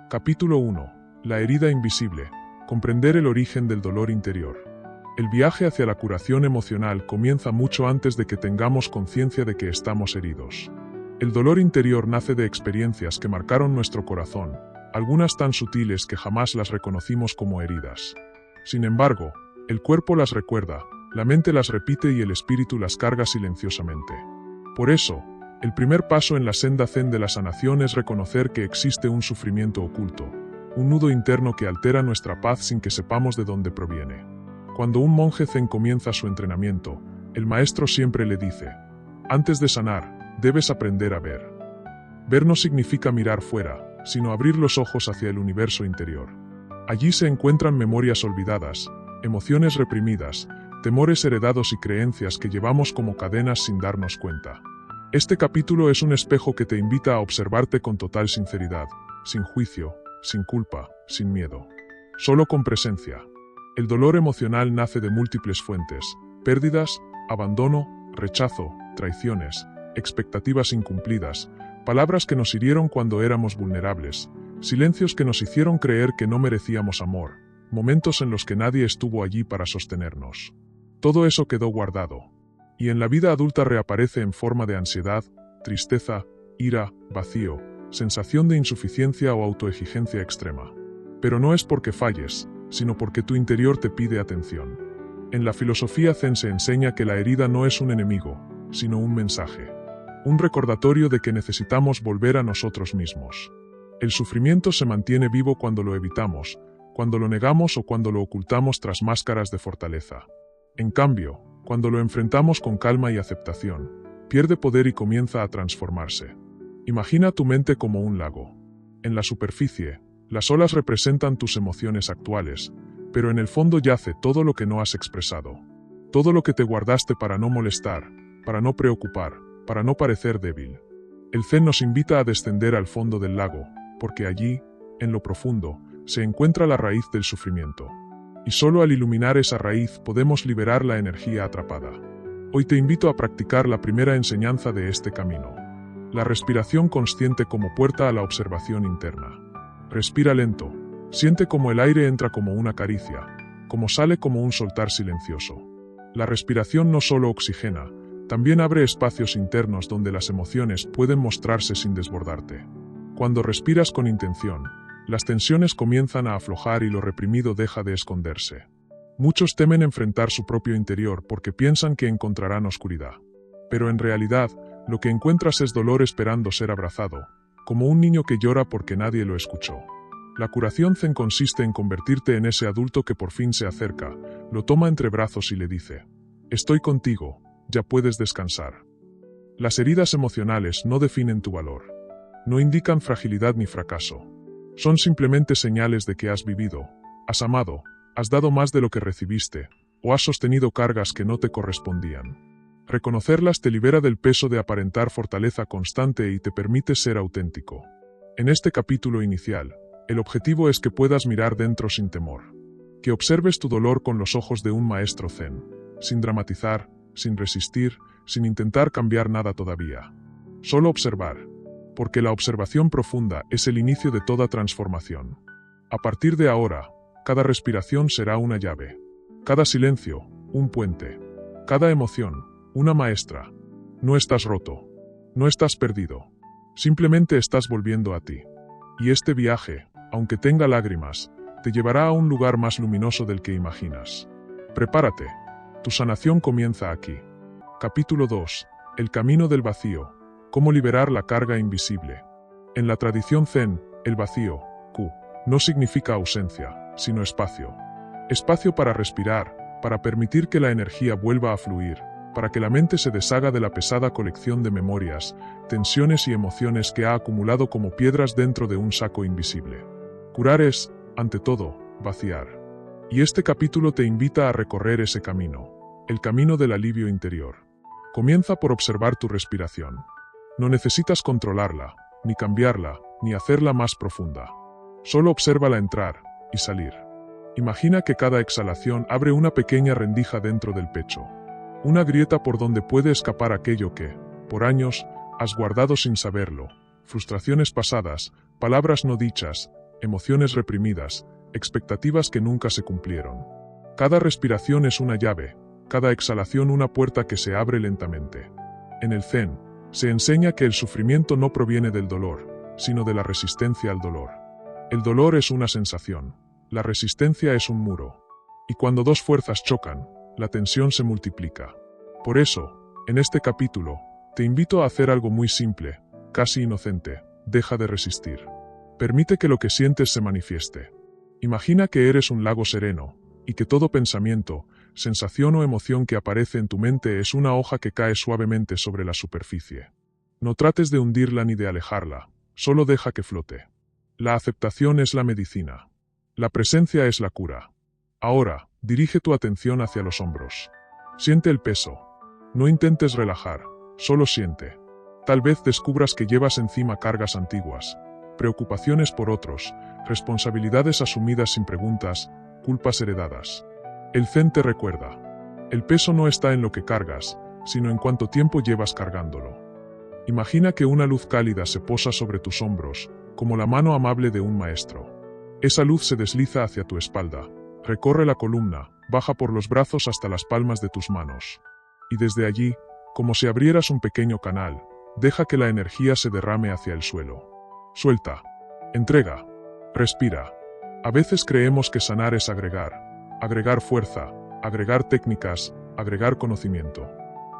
Capítulo 1. La herida invisible. Comprender el origen del dolor interior. El viaje hacia la curación emocional comienza mucho antes de que tengamos conciencia de que estamos heridos. El dolor interior nace de experiencias que marcaron nuestro corazón, algunas tan sutiles que jamás las reconocimos como heridas. Sin embargo, el cuerpo las recuerda, la mente las repite y el espíritu las carga silenciosamente. Por eso, el primer paso en la senda zen de la sanación es reconocer que existe un sufrimiento oculto, un nudo interno que altera nuestra paz sin que sepamos de dónde proviene. Cuando un monje zen comienza su entrenamiento, el maestro siempre le dice: antes de sanar, debes aprender a ver. Ver no significa mirar fuera, sino abrir los ojos hacia el universo interior. Allí se encuentran memorias olvidadas, emociones reprimidas, temores heredados y creencias que llevamos como cadenas sin darnos cuenta. Este capítulo es un espejo que te invita a observarte con total sinceridad, sin juicio, sin culpa, sin miedo. Solo con presencia. El dolor emocional nace de múltiples fuentes: pérdidas, abandono, rechazo, traiciones, expectativas incumplidas, palabras que nos hirieron cuando éramos vulnerables, silencios que nos hicieron creer que no merecíamos amor, momentos en los que nadie estuvo allí para sostenernos. Todo eso quedó guardado. Y en la vida adulta reaparece en forma de ansiedad, tristeza, ira, vacío, sensación de insuficiencia o autoexigencia extrema. Pero no es porque falles, sino porque tu interior te pide atención. En la filosofía zen se enseña que la herida no es un enemigo, sino un mensaje. Un recordatorio de que necesitamos volver a nosotros mismos. El sufrimiento se mantiene vivo cuando lo evitamos, cuando lo negamos o cuando lo ocultamos tras máscaras de fortaleza. En cambio, cuando lo enfrentamos con calma y aceptación, pierde poder y comienza a transformarse. Imagina tu mente como un lago. En la superficie, las olas representan tus emociones actuales, pero en el fondo yace todo lo que no has expresado. Todo lo que te guardaste para no molestar, para no preocupar, para no parecer débil. El zen nos invita a descender al fondo del lago, porque allí, en lo profundo, se encuentra la raíz del sufrimiento. Y solo al iluminar esa raíz podemos liberar la energía atrapada. Hoy te invito a practicar la primera enseñanza de este camino. La respiración consciente como puerta a la observación interna. Respira lento, siente como el aire entra como una caricia, como sale como un soltar silencioso. La respiración no solo oxigena, también abre espacios internos donde las emociones pueden mostrarse sin desbordarte. Cuando respiras con intención, las tensiones comienzan a aflojar y lo reprimido deja de esconderse. Muchos temen enfrentar su propio interior porque piensan que encontrarán oscuridad. Pero en realidad, lo que encuentras es dolor esperando ser abrazado, como un niño que llora porque nadie lo escuchó. La curación zen consiste en convertirte en ese adulto que por fin se acerca, lo toma entre brazos y le dice: estoy contigo, ya puedes descansar. Las heridas emocionales no definen tu valor. No indican fragilidad ni fracaso. Son simplemente señales de que has vivido, has amado, has dado más de lo que recibiste, o has sostenido cargas que no te correspondían. Reconocerlas te libera del peso de aparentar fortaleza constante y te permite ser auténtico. En este capítulo inicial, el objetivo es que puedas mirar dentro sin temor. Que observes tu dolor con los ojos de un maestro zen, sin dramatizar, sin resistir, sin intentar cambiar nada todavía. Solo observar. Porque la observación profunda es el inicio de toda transformación. A partir de ahora, cada respiración será una llave. Cada silencio, un puente. Cada emoción, una maestra. No estás roto. No estás perdido. Simplemente estás volviendo a ti. Y este viaje, aunque tenga lágrimas, te llevará a un lugar más luminoso del que imaginas. Prepárate. Tu sanación comienza aquí. Capítulo 2. El camino del vacío. Cómo liberar la carga invisible. En la tradición zen, el vacío, ku, no significa ausencia, sino espacio. Espacio para respirar, para permitir que la energía vuelva a fluir, para que la mente se deshaga de la pesada colección de memorias, tensiones y emociones que ha acumulado como piedras dentro de un saco invisible. Curar es, ante todo, vaciar. Y este capítulo te invita a recorrer ese camino, el camino del alivio interior. Comienza por observar tu respiración. No necesitas controlarla, ni cambiarla, ni hacerla más profunda. Solo obsérvala entrar y salir. Imagina que cada exhalación abre una pequeña rendija dentro del pecho. Una grieta por donde puede escapar aquello que, por años, has guardado sin saberlo. Frustraciones pasadas, palabras no dichas, emociones reprimidas, expectativas que nunca se cumplieron. Cada respiración es una llave, cada exhalación una puerta que se abre lentamente. En el Zen, se enseña que el sufrimiento no proviene del dolor, sino de la resistencia al dolor. El dolor es una sensación, la resistencia es un muro. Y cuando dos fuerzas chocan, la tensión se multiplica. Por eso, en este capítulo, te invito a hacer algo muy simple, casi inocente: deja de resistir. Permite que lo que sientes se manifieste. Imagina que eres un lago sereno, y que todo pensamiento, sensación o emoción que aparece en tu mente es una hoja que cae suavemente sobre la superficie. No trates de hundirla ni de alejarla, solo deja que flote. La aceptación es la medicina. La presencia es la cura. Ahora, dirige tu atención hacia los hombros. Siente el peso. No intentes relajar, solo siente. Tal vez descubras que llevas encima cargas antiguas, preocupaciones por otros, responsabilidades asumidas sin preguntas, culpas heredadas. El Zen te recuerda: el peso no está en lo que cargas, sino en cuánto tiempo llevas cargándolo. Imagina que una luz cálida se posa sobre tus hombros, como la mano amable de un maestro. Esa luz se desliza hacia tu espalda, recorre la columna, baja por los brazos hasta las palmas de tus manos. Y desde allí, como si abrieras un pequeño canal, deja que la energía se derrame hacia el suelo. Suelta. Entrega. Respira. A veces creemos que sanar es agregar fuerza, agregar técnicas, agregar conocimiento.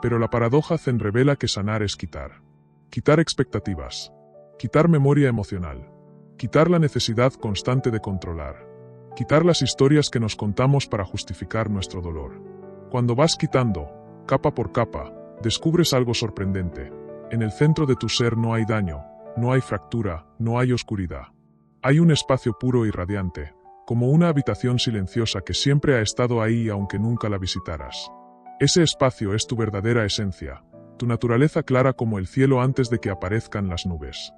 Pero la paradoja Zen revela que sanar es quitar. Quitar expectativas. Quitar memoria emocional. Quitar la necesidad constante de controlar. Quitar las historias que nos contamos para justificar nuestro dolor. Cuando vas quitando, capa por capa, descubres algo sorprendente. En el centro de tu ser no hay daño, no hay fractura, no hay oscuridad. Hay un espacio puro y radiante, como una habitación silenciosa que siempre ha estado ahí aunque nunca la visitaras. Ese espacio es tu verdadera esencia, tu naturaleza clara como el cielo antes de que aparezcan las nubes.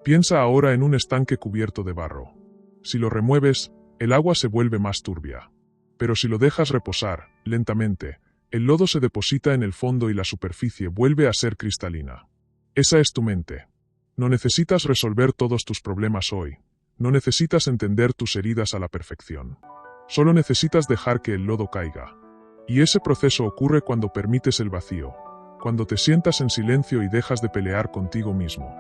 Piensa ahora en un estanque cubierto de barro. Si lo remueves, el agua se vuelve más turbia. Pero si lo dejas reposar, lentamente, el lodo se deposita en el fondo y la superficie vuelve a ser cristalina. Esa es tu mente. No necesitas resolver todos tus problemas hoy. No necesitas entender tus heridas a la perfección. Solo necesitas dejar que el lodo caiga. Y ese proceso ocurre cuando permites el vacío, cuando te sientas en silencio y dejas de pelear contigo mismo.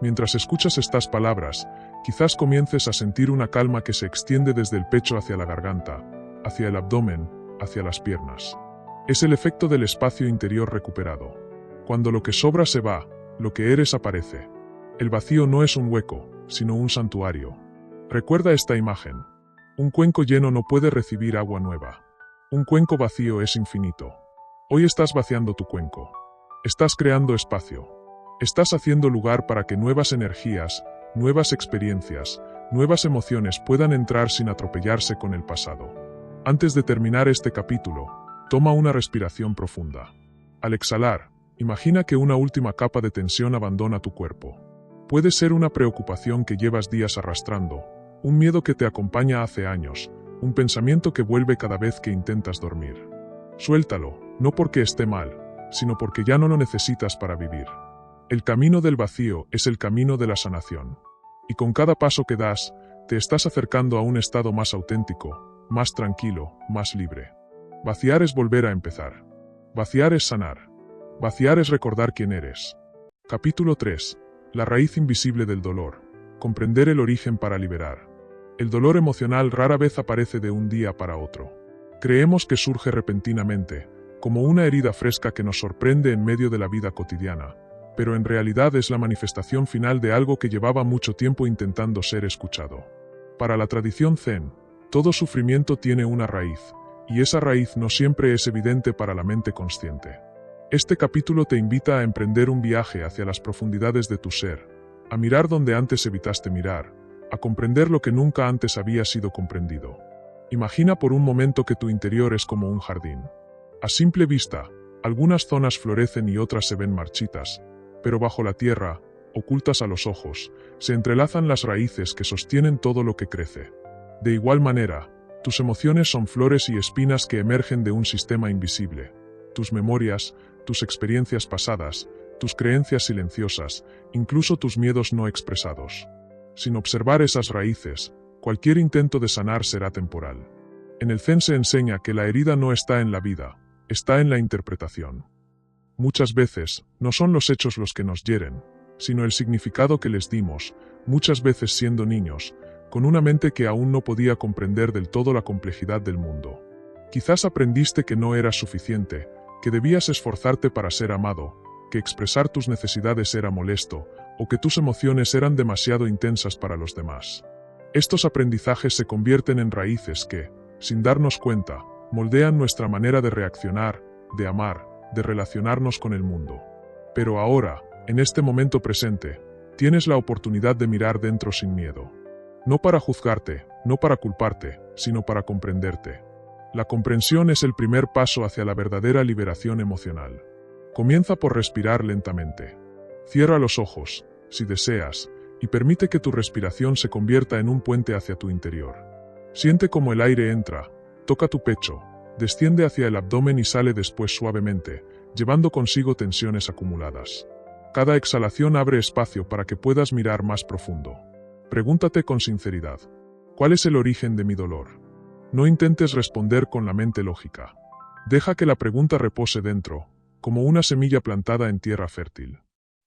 Mientras escuchas estas palabras, quizás comiences a sentir una calma que se extiende desde el pecho hacia la garganta, hacia el abdomen, hacia las piernas. Es el efecto del espacio interior recuperado. Cuando lo que sobra se va, lo que eres aparece. El vacío no es un hueco, sino un santuario. Recuerda esta imagen. Un cuenco lleno no puede recibir agua nueva. Un cuenco vacío es infinito. Hoy estás vaciando tu cuenco. Estás creando espacio. Estás haciendo lugar para que nuevas energías, nuevas experiencias, nuevas emociones puedan entrar sin atropellarse con el pasado. Antes de terminar este capítulo, toma una respiración profunda. Al exhalar, imagina que una última capa de tensión abandona tu cuerpo. Puede ser una preocupación que llevas días arrastrando, un miedo que te acompaña hace años, un pensamiento que vuelve cada vez que intentas dormir. Suéltalo, no porque esté mal, sino porque ya no lo necesitas para vivir. El camino del vacío es el camino de la sanación. Y con cada paso que das, te estás acercando a un estado más auténtico, más tranquilo, más libre. Vaciar es volver a empezar. Vaciar es sanar. Vaciar es recordar quién eres. Capítulo 3. La raíz invisible del dolor. Comprender el origen para liberar. El dolor emocional rara vez aparece de un día para otro. Creemos que surge repentinamente, como una herida fresca que nos sorprende en medio de la vida cotidiana, pero en realidad es la manifestación final de algo que llevaba mucho tiempo intentando ser escuchado. Para la tradición Zen, todo sufrimiento tiene una raíz, y esa raíz no siempre es evidente para la mente consciente. Este capítulo te invita a emprender un viaje hacia las profundidades de tu ser, a mirar donde antes evitaste mirar, a comprender lo que nunca antes había sido comprendido. Imagina por un momento que tu interior es como un jardín. A simple vista, algunas zonas florecen y otras se ven marchitas, pero bajo la tierra, ocultas a los ojos, se entrelazan las raíces que sostienen todo lo que crece. De igual manera, tus emociones son flores y espinas que emergen de un sistema invisible. Tus memorias, tus experiencias pasadas, tus creencias silenciosas, incluso tus miedos no expresados. Sin observar esas raíces, Cualquier intento de sanar será temporal. En el Zen se enseña que la herida no está en la vida, está en la interpretación. Muchas veces, no son los hechos los que nos hieren, sino el significado que les dimos, muchas veces siendo niños, con una mente que aún no podía comprender del todo la complejidad del mundo. Quizás aprendiste que no eras suficiente, que debías esforzarte para ser amado, que expresar tus necesidades era molesto, o que tus emociones eran demasiado intensas para los demás. Estos aprendizajes se convierten en raíces que, sin darnos cuenta, moldean nuestra manera de reaccionar, de amar, de relacionarnos con el mundo. Pero ahora, en este momento presente, tienes la oportunidad de mirar dentro sin miedo. No para juzgarte, no para culparte, sino para comprenderte. La comprensión es el primer paso hacia la verdadera liberación emocional. Comienza por respirar lentamente. Cierra los ojos, si deseas, y permite que tu respiración se convierta en un puente hacia tu interior. Siente cómo el aire entra, toca tu pecho, desciende hacia el abdomen y sale después suavemente, llevando consigo tensiones acumuladas. Cada exhalación abre espacio para que puedas mirar más profundo. Pregúntate con sinceridad: ¿cuál es el origen de mi dolor? No intentes responder con la mente lógica. Deja que la pregunta repose dentro, como una semilla plantada en tierra fértil.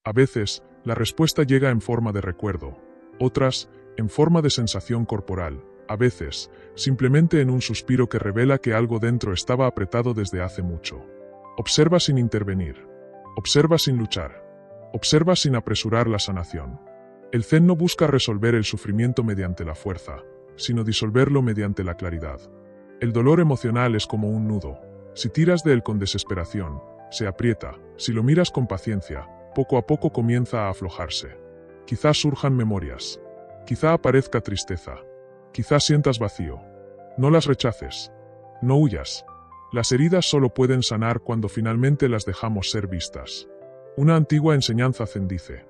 A veces, la respuesta llega en forma de recuerdo, otras, en forma de sensación corporal, a veces, simplemente en un suspiro que revela que algo dentro estaba apretado desde hace mucho. Observa sin intervenir. Observa sin luchar. Observa sin apresurar la sanación. El Zen no busca resolver el sufrimiento mediante la fuerza, sino disolverlo mediante la claridad. El dolor emocional es como un nudo. Si tiras de él con desesperación, se aprieta. Si lo miras con paciencia, poco a poco comienza a aflojarse. Quizás surjan memorias. Quizá aparezca tristeza. Quizás sientas vacío. No las rechaces. No huyas. Las heridas solo pueden sanar cuando finalmente las dejamos ser vistas. Una antigua enseñanza zen dice: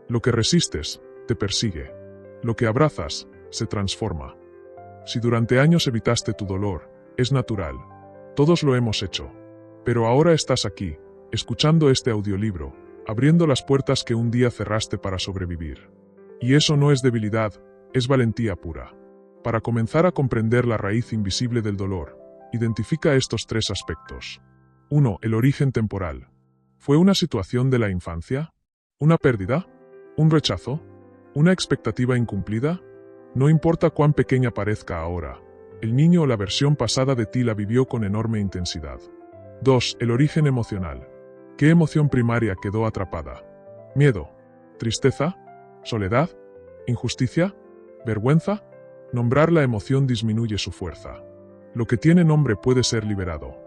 lo que resistes, te persigue. Lo que abrazas, se transforma. Si durante años evitaste tu dolor, es natural. Todos lo hemos hecho. Pero ahora estás aquí, escuchando este audiolibro, abriendo las puertas que un día cerraste para sobrevivir. Y eso no es debilidad, es valentía pura. Para comenzar a comprender la raíz invisible del dolor, identifica estos tres aspectos. 1. El origen temporal. ¿Fue una situación de la infancia? ¿Una pérdida? ¿Un rechazo? ¿Una expectativa incumplida? No importa cuán pequeña parezca ahora, el niño o la versión pasada de ti la vivió con enorme intensidad. 2. El origen emocional. ¿Qué emoción primaria quedó atrapada? ¿Miedo? ¿Tristeza? ¿Soledad? ¿Injusticia? ¿Vergüenza? Nombrar la emoción disminuye su fuerza. Lo que tiene nombre puede ser liberado.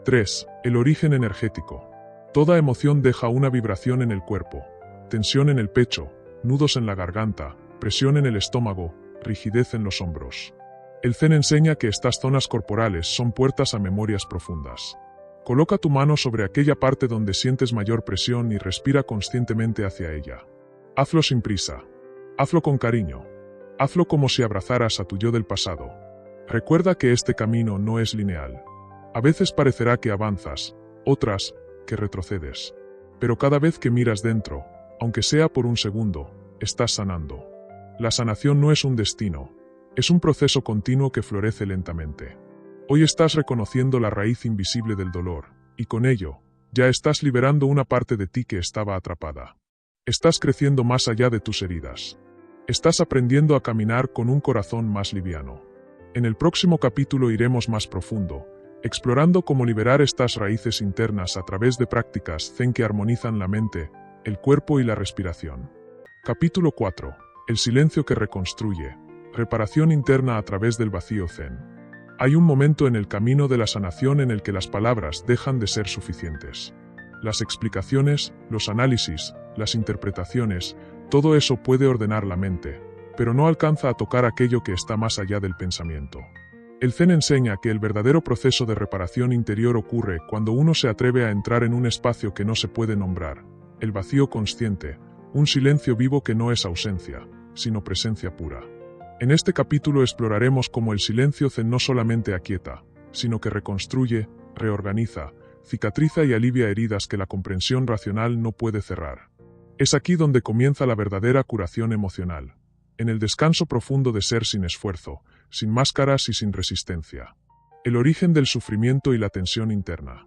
3. El origen energético. Toda emoción deja una vibración en el cuerpo, tensión en el pecho, nudos en la garganta, presión en el estómago, rigidez en los hombros. El Zen enseña que estas zonas corporales son puertas a memorias profundas. Coloca tu mano sobre aquella parte donde sientes mayor presión y respira conscientemente hacia ella. Hazlo sin prisa. Hazlo con cariño. Hazlo como si abrazaras a tu yo del pasado. Recuerda que este camino no es lineal. A veces parecerá que avanzas, otras, que retrocedes. Pero cada vez que miras dentro, aunque sea por un segundo, estás sanando. La sanación no es un destino, es un proceso continuo que florece lentamente. Hoy estás reconociendo la raíz invisible del dolor, y con ello, ya estás liberando una parte de ti que estaba atrapada. Estás creciendo más allá de tus heridas. Estás aprendiendo a caminar con un corazón más liviano. En el próximo capítulo iremos más profundo, explorando cómo liberar estas raíces internas a través de prácticas zen que armonizan la mente, el cuerpo y la respiración. Capítulo 4. El silencio que reconstruye. Reparación interna a través del vacío zen. Hay un momento en el camino de la sanación en el que las palabras dejan de ser suficientes. Las explicaciones, los análisis, las interpretaciones, todo eso puede ordenar la mente, pero no alcanza a tocar aquello que está más allá del pensamiento. El Zen enseña que el verdadero proceso de reparación interior ocurre cuando uno se atreve a entrar en un espacio que no se puede nombrar, el vacío consciente, un silencio vivo que no es ausencia, sino presencia pura. En este capítulo exploraremos cómo el silencio zen no solamente aquieta, sino que reconstruye, reorganiza, cicatriza y alivia heridas que la comprensión racional no puede cerrar. Es aquí donde comienza la verdadera curación emocional. en el descanso profundo de ser sin esfuerzo, sin máscaras y sin resistencia. El origen del sufrimiento y la tensión interna.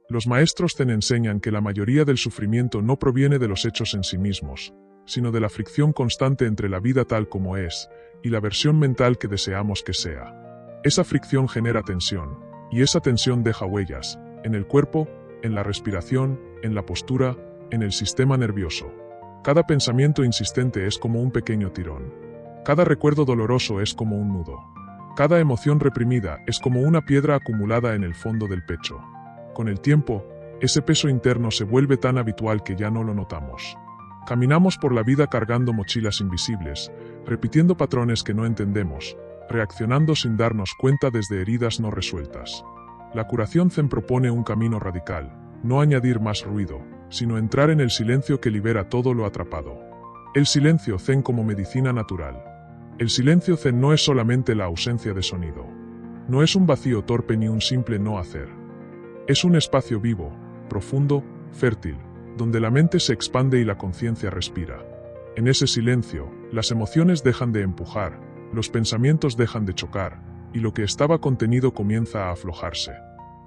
Los maestros Zen enseñan que la mayoría del sufrimiento no proviene de los hechos en sí mismos, sino de la fricción constante entre la vida tal como es y la versión mental que deseamos que sea. Esa fricción genera tensión, y esa tensión deja huellas, en el cuerpo, en la respiración, en la postura, en el sistema nervioso. Cada pensamiento insistente es como un pequeño tirón. Cada recuerdo doloroso es como un nudo. Cada emoción reprimida es como una piedra acumulada en el fondo del pecho. Con el tiempo, ese peso interno se vuelve tan habitual que ya no lo notamos. Caminamos por la vida cargando mochilas invisibles, repitiendo patrones que no entendemos, reaccionando sin darnos cuenta desde heridas no resueltas. La curación Zen propone un camino radical, no añadir más ruido, sino entrar en el silencio que libera todo lo atrapado. El silencio Zen como medicina natural. El silencio Zen no es solamente la ausencia de sonido. No es un vacío torpe ni un simple no hacer. Es un espacio vivo, profundo, fértil, donde la mente se expande y la conciencia respira. En ese silencio, las emociones dejan de empujar, los pensamientos dejan de chocar, y lo que estaba contenido comienza a aflojarse.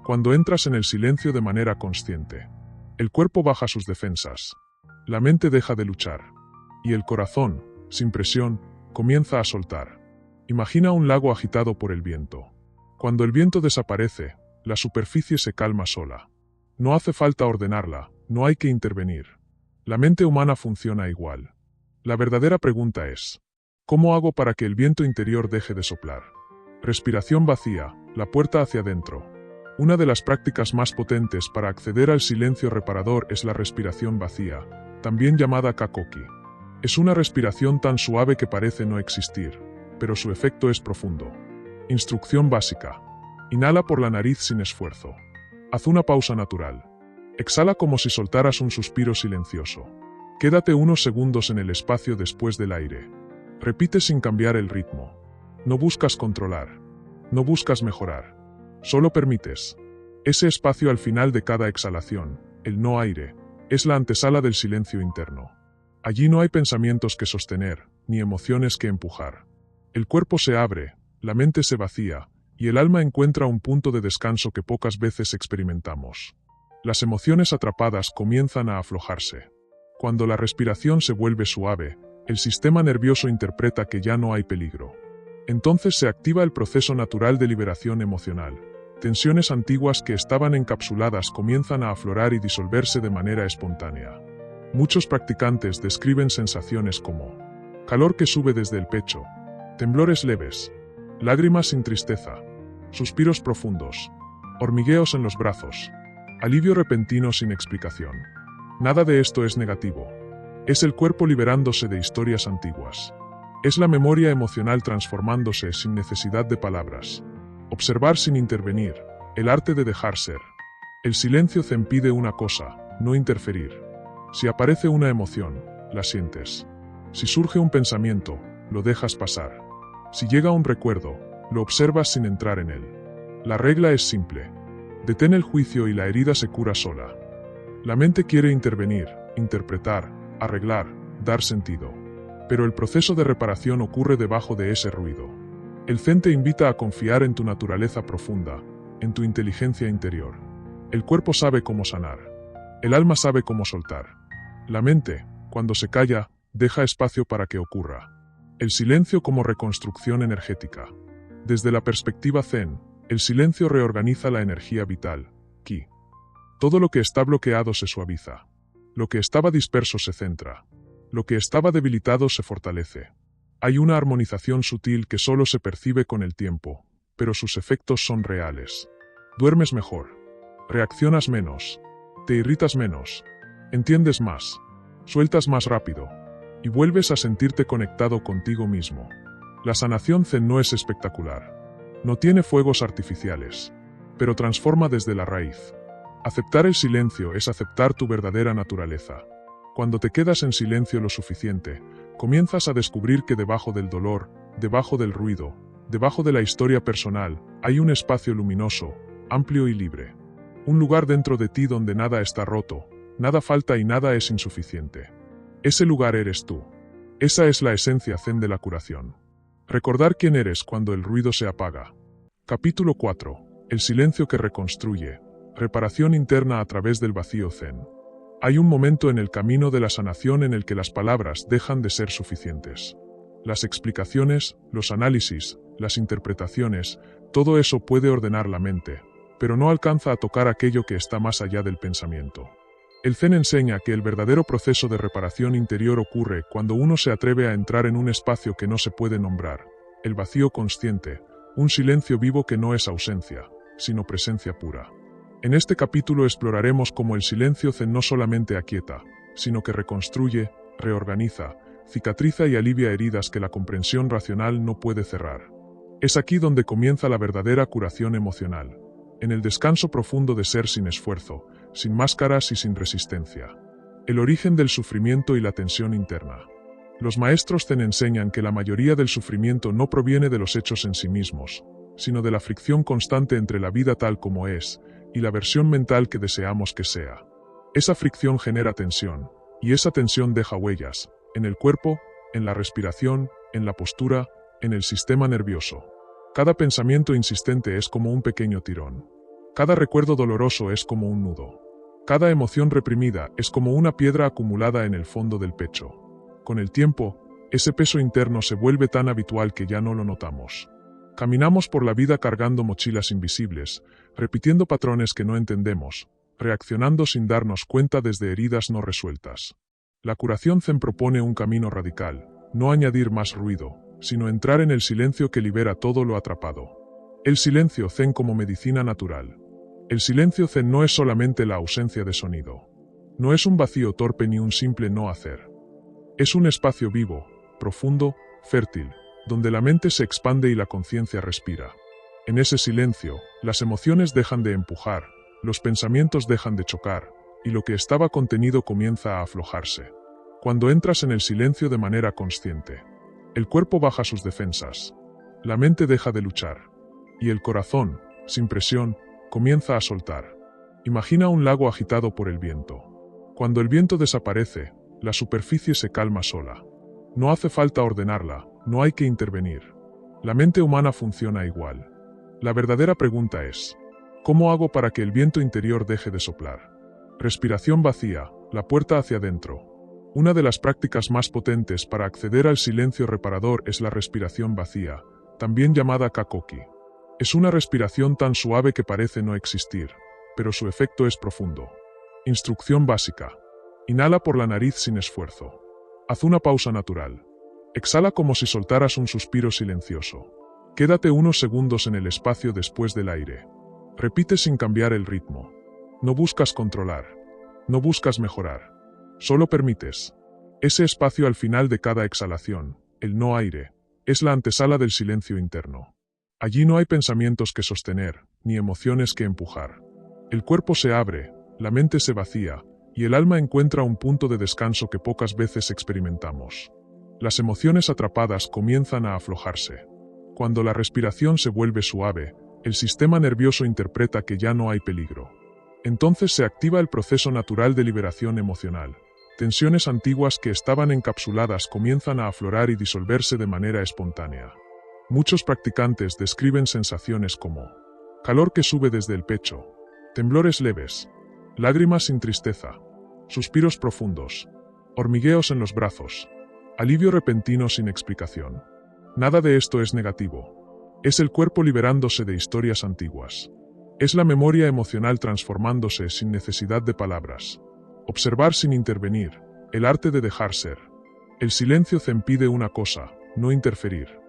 Cuando entras en el silencio de manera consciente, el cuerpo baja sus defensas, la mente deja de luchar, y el corazón, sin presión, comienza a soltar. Imagina un lago agitado por el viento. Cuando el viento desaparece, la superficie se calma sola. No hace falta ordenarla, no hay que intervenir. La mente humana funciona igual. La verdadera pregunta es, ¿cómo hago para que el viento interior deje de soplar? Respiración vacía, la puerta hacia adentro. Una de las prácticas más potentes para acceder al silencio reparador es la respiración vacía, también llamada Kakoki. Es una respiración tan suave que parece no existir, pero su efecto es profundo. Instrucción básica. Inhala por la nariz sin esfuerzo. Haz una pausa natural. Exhala como si soltaras un suspiro silencioso. Quédate unos segundos en el espacio después del aire. Repite sin cambiar el ritmo. No buscas controlar. No buscas mejorar. Solo permites. Ese espacio al final de cada exhalación, el no aire, es la antesala del silencio interno. Allí no hay pensamientos que sostener, ni emociones que empujar. El cuerpo se abre, la mente se vacía, y el alma encuentra un punto de descanso que pocas veces experimentamos. Las emociones atrapadas comienzan a aflojarse. Cuando la respiración se vuelve suave, el sistema nervioso interpreta que ya no hay peligro. Entonces se activa el proceso natural de liberación emocional. Tensiones antiguas que estaban encapsuladas comienzan a aflorar y disolverse de manera espontánea. Muchos practicantes describen sensaciones como calor que sube desde el pecho, temblores leves, lágrimas sin tristeza, suspiros profundos, hormigueos en los brazos, alivio repentino sin explicación. Nada de esto es negativo. Es el cuerpo liberándose de historias antiguas. Es la memoria emocional transformándose sin necesidad de palabras. Observar sin intervenir, el arte de dejar ser. El silencio Zen pide una cosa, no interferir. Si aparece una emoción, la sientes. Si surge un pensamiento, lo dejas pasar. Si llega un recuerdo, lo observas sin entrar en él. La regla es simple. Detén el juicio y la herida se cura sola. La mente quiere intervenir, interpretar, arreglar, dar sentido. Pero el proceso de reparación ocurre debajo de ese ruido. El Zen te invita a confiar en tu naturaleza profunda, en tu inteligencia interior. El cuerpo sabe cómo sanar. El alma sabe cómo soltar. La mente, cuando se calla, deja espacio para que ocurra. El silencio como reconstrucción energética. Desde la perspectiva Zen, el silencio reorganiza la energía vital, Ki. Todo lo que está bloqueado se suaviza. Lo que estaba disperso se centra. Lo que estaba debilitado se fortalece. Hay una armonización sutil que solo se percibe con el tiempo, pero sus efectos son reales. Duermes mejor. Reaccionas menos. Te irritas menos. Entiendes más. Sueltas más rápido. Y vuelves a sentirte conectado contigo mismo. La sanación Zen no es espectacular. No tiene fuegos artificiales. Pero transforma desde la raíz. Aceptar el silencio es aceptar tu verdadera naturaleza. Cuando te quedas en silencio lo suficiente, comienzas a descubrir que debajo del dolor, debajo del ruido, debajo de la historia personal, hay un espacio luminoso, amplio y libre. Un lugar dentro de ti donde nada está roto, nada falta y nada es insuficiente. Ese lugar eres tú. Esa es la esencia zen de la curación. Recordar quién eres cuando el ruido se apaga. Capítulo 4. El silencio que reconstruye. Reparación interna a través del vacío zen. Hay un momento en el camino de la sanación en el que las palabras dejan de ser suficientes. Las explicaciones, los análisis, las interpretaciones, todo eso puede ordenar la mente, pero no alcanza a tocar aquello que está más allá del pensamiento. El Zen enseña que el verdadero proceso de reparación interior ocurre cuando uno se atreve a entrar en un espacio que no se puede nombrar, el vacío consciente, un silencio vivo que no es ausencia, sino presencia pura. En este capítulo exploraremos cómo el silencio zen no solamente aquieta, sino que reconstruye, reorganiza, cicatriza y alivia heridas que la comprensión racional no puede cerrar. Es aquí donde comienza la verdadera curación emocional, en el descanso profundo de ser sin esfuerzo, sin máscaras y sin resistencia. El origen del sufrimiento y la tensión interna. Los maestros zen enseñan que la mayoría del sufrimiento no proviene de los hechos en sí mismos, sino de la fricción constante entre la vida tal como es, y la versión mental que deseamos que sea. Esa fricción genera tensión, y esa tensión deja huellas, en el cuerpo, en la respiración, en la postura, en el sistema nervioso. Cada pensamiento insistente es como un pequeño tirón. Cada recuerdo doloroso es como un nudo. Cada emoción reprimida es como una piedra acumulada en el fondo del pecho. Con el tiempo, ese peso interno se vuelve tan habitual que ya no lo notamos. Caminamos por la vida cargando mochilas invisibles, repitiendo patrones que no entendemos, reaccionando sin darnos cuenta desde heridas no resueltas. La curación zen propone un camino radical, no añadir más ruido, sino entrar en el silencio que libera todo lo atrapado. El silencio zen como medicina natural. El silencio zen no es solamente la ausencia de sonido. No es un vacío torpe ni un simple no hacer. Es un espacio vivo, profundo, fértil, donde la mente se expande y la conciencia respira. En ese silencio, las emociones dejan de empujar, los pensamientos dejan de chocar, y lo que estaba contenido comienza a aflojarse. Cuando entras en el silencio de manera consciente, el cuerpo baja sus defensas, la mente deja de luchar, y el corazón, sin presión, comienza a soltar. Imagina un lago agitado por el viento. Cuando el viento desaparece, la superficie se calma sola. No hace falta ordenarla, no hay que intervenir. La mente humana funciona igual. La verdadera pregunta es, ¿cómo hago para que el viento interior deje de soplar? Respiración vacía, la puerta hacia adentro. Una de las prácticas más potentes para acceder al silencio reparador es la respiración vacía, también llamada kakoki. Es una respiración tan suave que parece no existir, pero su efecto es profundo. Instrucción básica. Inhala por la nariz sin esfuerzo. Haz una pausa natural. Exhala como si soltaras un suspiro silencioso. Quédate unos segundos en el espacio después del aire. Repite sin cambiar el ritmo. No buscas controlar. No buscas mejorar. Solo permites. Ese espacio al final de cada exhalación, el no aire, es la antesala del silencio interno. Allí no hay pensamientos que sostener, ni emociones que empujar. El cuerpo se abre, la mente se vacía, y el alma encuentra un punto de descanso que pocas veces experimentamos. Las emociones atrapadas comienzan a aflojarse. Cuando la respiración se vuelve suave, el sistema nervioso interpreta que ya no hay peligro. Entonces se activa el proceso natural de liberación emocional. Tensiones antiguas que estaban encapsuladas comienzan a aflorar y disolverse de manera espontánea. Muchos practicantes describen sensaciones como calor que sube desde el pecho, temblores leves, lágrimas sin tristeza, suspiros profundos, hormigueos en los brazos, alivio repentino sin explicación. Nada de esto es negativo. Es el cuerpo liberándose de historias antiguas. Es la memoria emocional transformándose sin necesidad de palabras. Observar sin intervenir, el arte de dejar ser. El silencio zen pide una cosa, no interferir.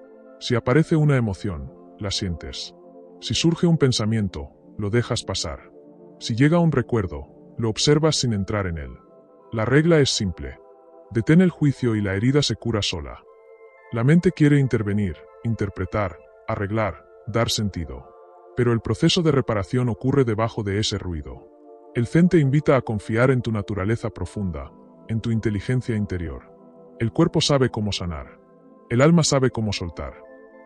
Si aparece una emoción, la sientes. Si surge un pensamiento, lo dejas pasar. Si llega un recuerdo, lo observas sin entrar en él. La regla es simple. Detén el juicio y la herida se cura sola. La mente quiere intervenir, interpretar, arreglar, dar sentido. Pero el proceso de reparación ocurre debajo de ese ruido. El zen te invita a confiar en tu naturaleza profunda, en tu inteligencia interior. El cuerpo sabe cómo sanar. El alma sabe cómo soltar.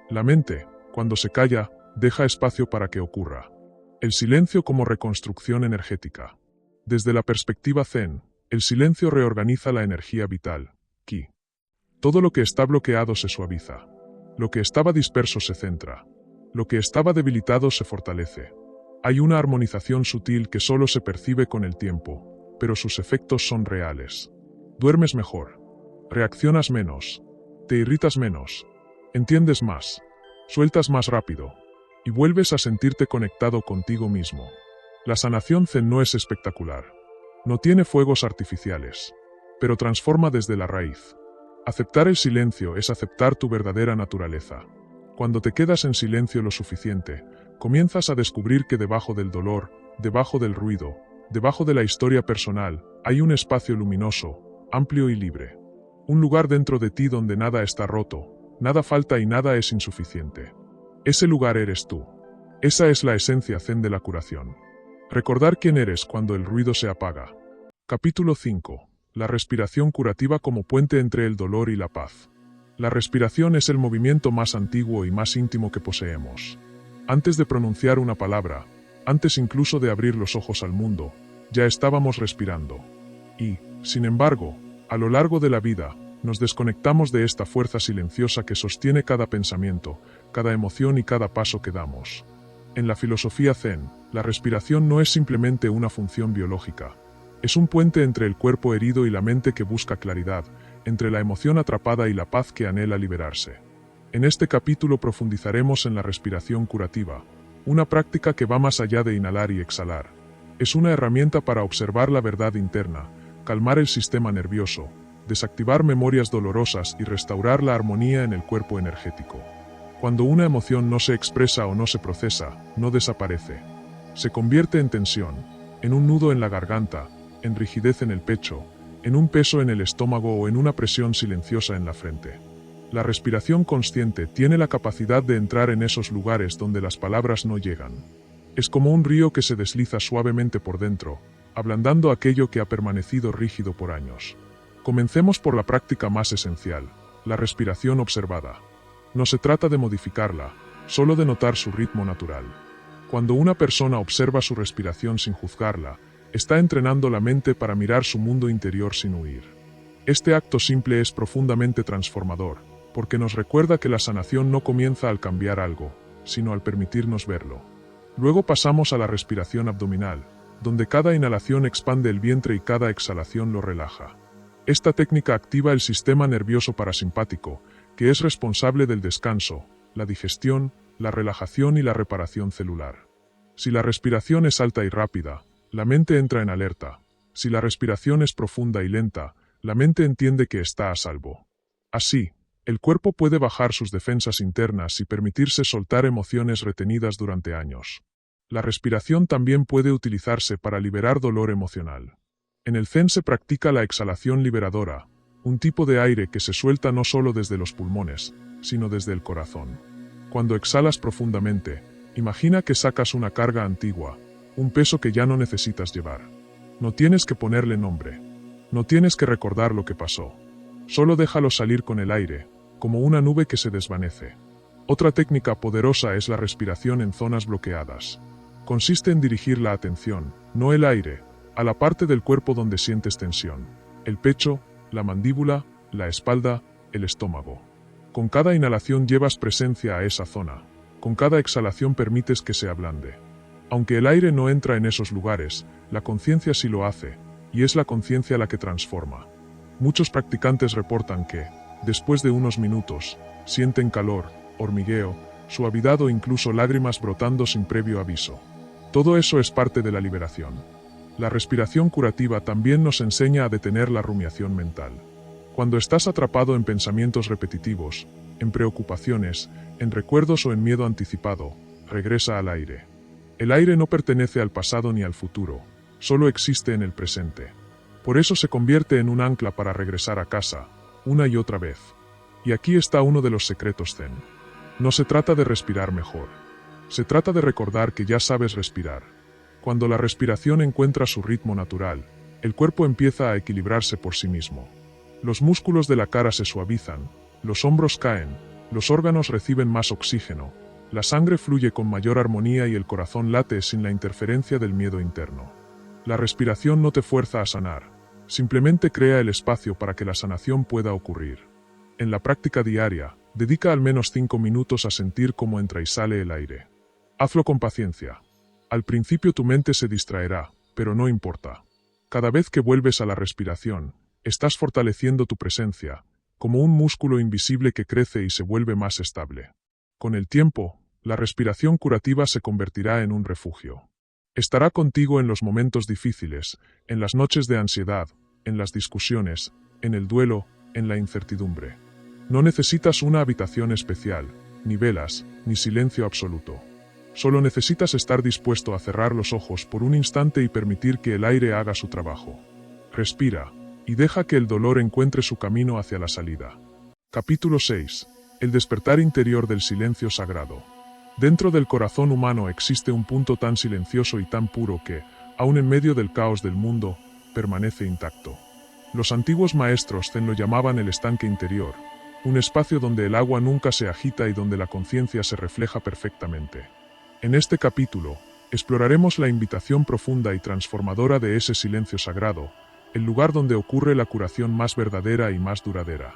La mente, cuando se calla, deja espacio para que ocurra. El silencio como reconstrucción energética. Desde la perspectiva zen, el silencio reorganiza la energía vital, ki. Todo lo que está bloqueado se suaviza. Lo que estaba disperso se centra. Lo que estaba debilitado se fortalece. Hay una armonización sutil que solo se percibe con el tiempo, pero sus efectos son reales. Duermes mejor. Reaccionas menos. Te irritas menos. Entiendes más. Sueltas más rápido. Y vuelves a sentirte conectado contigo mismo. La sanación Zen no es espectacular. No tiene fuegos artificiales. Pero transforma desde la raíz. Aceptar el silencio es aceptar tu verdadera naturaleza. Cuando te quedas en silencio lo suficiente, comienzas a descubrir que debajo del dolor, debajo del ruido, debajo de la historia personal, hay un espacio luminoso, amplio y libre. Un lugar dentro de ti donde nada está roto, nada falta y nada es insuficiente. Ese lugar eres tú. Esa es la esencia Zen de la curación. Recordar quién eres cuando el ruido se apaga. Capítulo 5. La respiración curativa como puente entre el dolor y la paz. La respiración es el movimiento más antiguo y más íntimo que poseemos. Antes de pronunciar una palabra, antes incluso de abrir los ojos al mundo, ya estábamos respirando. Y, sin embargo, a lo largo de la vida, nos desconectamos de esta fuerza silenciosa que sostiene cada pensamiento, cada emoción y cada paso que damos. En la filosofía Zen, la respiración no es simplemente una función biológica. Es un puente entre el cuerpo herido y la mente que busca claridad, entre la emoción atrapada y la paz que anhela liberarse. En este capítulo profundizaremos en la respiración curativa, una práctica que va más allá de inhalar y exhalar. Es una herramienta para observar la verdad interna, calmar el sistema nervioso, desactivar memorias dolorosas y restaurar la armonía en el cuerpo energético. Cuando una emoción no se expresa o no se procesa, no desaparece. Se convierte en tensión, en un nudo en la garganta, en rigidez en el pecho, en un peso en el estómago o en una presión silenciosa en la frente. La respiración consciente tiene la capacidad de entrar en esos lugares donde las palabras no llegan. Es como un río que se desliza suavemente por dentro, ablandando aquello que ha permanecido rígido por años. Comencemos por la práctica más esencial, la respiración observada. No se trata de modificarla, solo de notar su ritmo natural. Cuando una persona observa su respiración sin juzgarla, está entrenando la mente para mirar su mundo interior sin huir. Este acto simple es profundamente transformador, porque nos recuerda que la sanación no comienza al cambiar algo, sino al permitirnos verlo. Luego pasamos a la respiración abdominal, donde cada inhalación expande el vientre y cada exhalación lo relaja. Esta técnica activa el sistema nervioso parasimpático, que es responsable del descanso, la digestión, la relajación y la reparación celular. Si la respiración es alta y rápida, la mente entra en alerta. Si la respiración es profunda y lenta, la mente entiende que está a salvo. Así, el cuerpo puede bajar sus defensas internas y permitirse soltar emociones retenidas durante años. La respiración también puede utilizarse para liberar dolor emocional. En el Zen se practica la exhalación liberadora, un tipo de aire que se suelta no solo desde los pulmones, sino desde el corazón. Cuando exhalas profundamente, imagina que sacas una carga antigua, un peso que ya no necesitas llevar. No tienes que ponerle nombre. No tienes que recordar lo que pasó. Solo déjalo salir con el aire, como una nube que se desvanece. Otra técnica poderosa es la respiración en zonas bloqueadas. Consiste en dirigir la atención, no el aire, a la parte del cuerpo donde sientes tensión. El pecho, la mandíbula, la espalda, el estómago. Con cada inhalación llevas presencia a esa zona. Con cada exhalación permites que se ablande. Aunque el aire no entra en esos lugares, la conciencia sí lo hace, y es la conciencia la que transforma. Muchos practicantes reportan que, después de unos minutos, sienten calor, hormigueo, suavidad o incluso lágrimas brotando sin previo aviso. Todo eso es parte de la liberación. La respiración curativa también nos enseña a detener la rumiación mental. Cuando estás atrapado en pensamientos repetitivos, en preocupaciones, en recuerdos o en miedo anticipado, regresa al aire. El aire no pertenece al pasado ni al futuro, solo existe en el presente. Por eso se convierte en un ancla para regresar a casa, una y otra vez. Y aquí está uno de los secretos Zen. No se trata de respirar mejor. Se trata de recordar que ya sabes respirar. Cuando la respiración encuentra su ritmo natural, el cuerpo empieza a equilibrarse por sí mismo. Los músculos de la cara se suavizan, los hombros caen, los órganos reciben más oxígeno, la sangre fluye con mayor armonía y el corazón late sin la interferencia del miedo interno. La respiración no te fuerza a sanar, simplemente crea el espacio para que la sanación pueda ocurrir. En la práctica diaria, dedica al menos 5 minutos a sentir cómo entra y sale el aire. Hazlo con paciencia. Al principio tu mente se distraerá, pero no importa. Cada vez que vuelves a la respiración, estás fortaleciendo tu presencia, como un músculo invisible que crece y se vuelve más estable. Con el tiempo, la respiración curativa se convertirá en un refugio. Estará contigo en los momentos difíciles, en las noches de ansiedad, en las discusiones, en el duelo, en la incertidumbre. No necesitas una habitación especial, ni velas, ni silencio absoluto. Solo necesitas estar dispuesto a cerrar los ojos por un instante y permitir que el aire haga su trabajo. Respira, y deja que el dolor encuentre su camino hacia la salida. Capítulo 6. El despertar interior del silencio sagrado. Dentro del corazón humano existe un punto tan silencioso y tan puro que, aun en medio del caos del mundo, permanece intacto. Los antiguos maestros zen lo llamaban el estanque interior, un espacio donde el agua nunca se agita y donde la conciencia se refleja perfectamente. En este capítulo, exploraremos la invitación profunda y transformadora de ese silencio sagrado, el lugar donde ocurre la curación más verdadera y más duradera.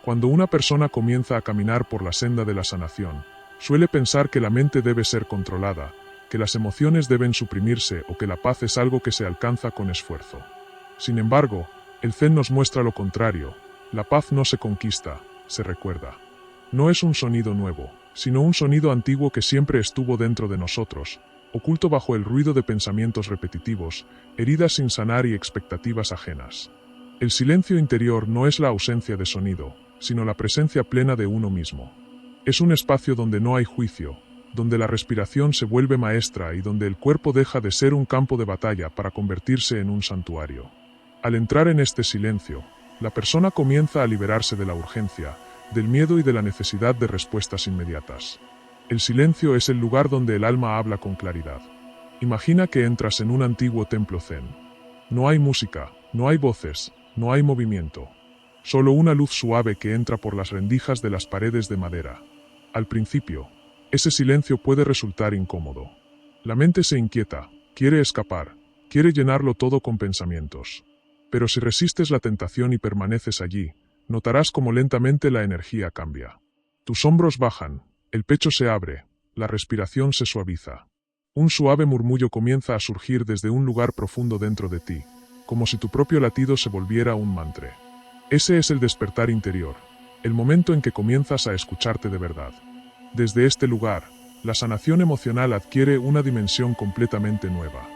Cuando una persona comienza a caminar por la senda de la sanación, suele pensar que la mente debe ser controlada, que las emociones deben suprimirse o que la paz es algo que se alcanza con esfuerzo. Sin embargo, el Zen nos muestra lo contrario: la paz no se conquista, se recuerda. No es un sonido nuevo, sino un sonido antiguo que siempre estuvo dentro de nosotros, oculto bajo el ruido de pensamientos repetitivos, heridas sin sanar y expectativas ajenas. El silencio interior no es la ausencia de sonido, sino la presencia plena de uno mismo. Es un espacio donde no hay juicio, donde la respiración se vuelve maestra y donde el cuerpo deja de ser un campo de batalla para convertirse en un santuario. Al entrar en este silencio, la persona comienza a liberarse de la urgencia, del miedo y de la necesidad de respuestas inmediatas. El silencio es el lugar donde el alma habla con claridad. Imagina que entras en un antiguo templo zen. No hay música, no hay voces, no hay movimiento. Solo una luz suave que entra por las rendijas de las paredes de madera. Al principio, ese silencio puede resultar incómodo. La mente se inquieta, quiere escapar, quiere llenarlo todo con pensamientos. Pero si resistes la tentación y permaneces allí, notarás cómo lentamente la energía cambia. Tus hombros bajan, el pecho se abre, la respiración se suaviza. Un suave murmullo comienza a surgir desde un lugar profundo dentro de ti, como si tu propio latido se volviera un mantra. Ese es el despertar interior, el momento en que comienzas a escucharte de verdad. Desde este lugar, la sanación emocional adquiere una dimensión completamente nueva.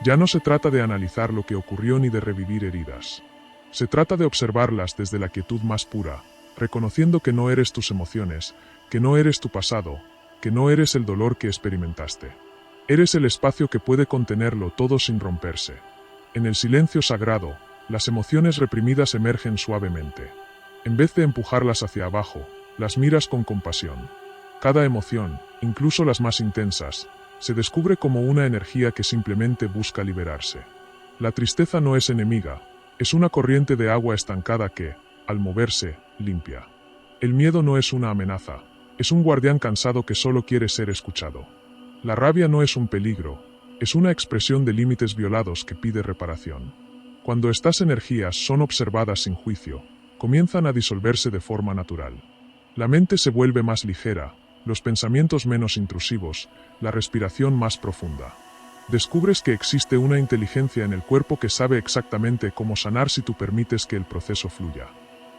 Ya no se trata de analizar lo que ocurrió ni de revivir heridas. Se trata de observarlas desde la quietud más pura, reconociendo que no eres tus emociones, que no eres tu pasado, que no eres el dolor que experimentaste. Eres el espacio que puede contenerlo todo sin romperse. En el silencio sagrado, las emociones reprimidas emergen suavemente. En vez de empujarlas hacia abajo, las miras con compasión. Cada emoción, incluso las más intensas, se descubre como una energía que simplemente busca liberarse. La tristeza no es enemiga, es una corriente de agua estancada que, al moverse, limpia. El miedo no es una amenaza, es un guardián cansado que solo quiere ser escuchado. La rabia no es un peligro, es una expresión de límites violados que pide reparación. Cuando estas energías son observadas sin juicio, comienzan a disolverse de forma natural. La mente se vuelve más ligera, los pensamientos menos intrusivos, la respiración más profunda. Descubres que existe una inteligencia en el cuerpo que sabe exactamente cómo sanar si tú permites que el proceso fluya.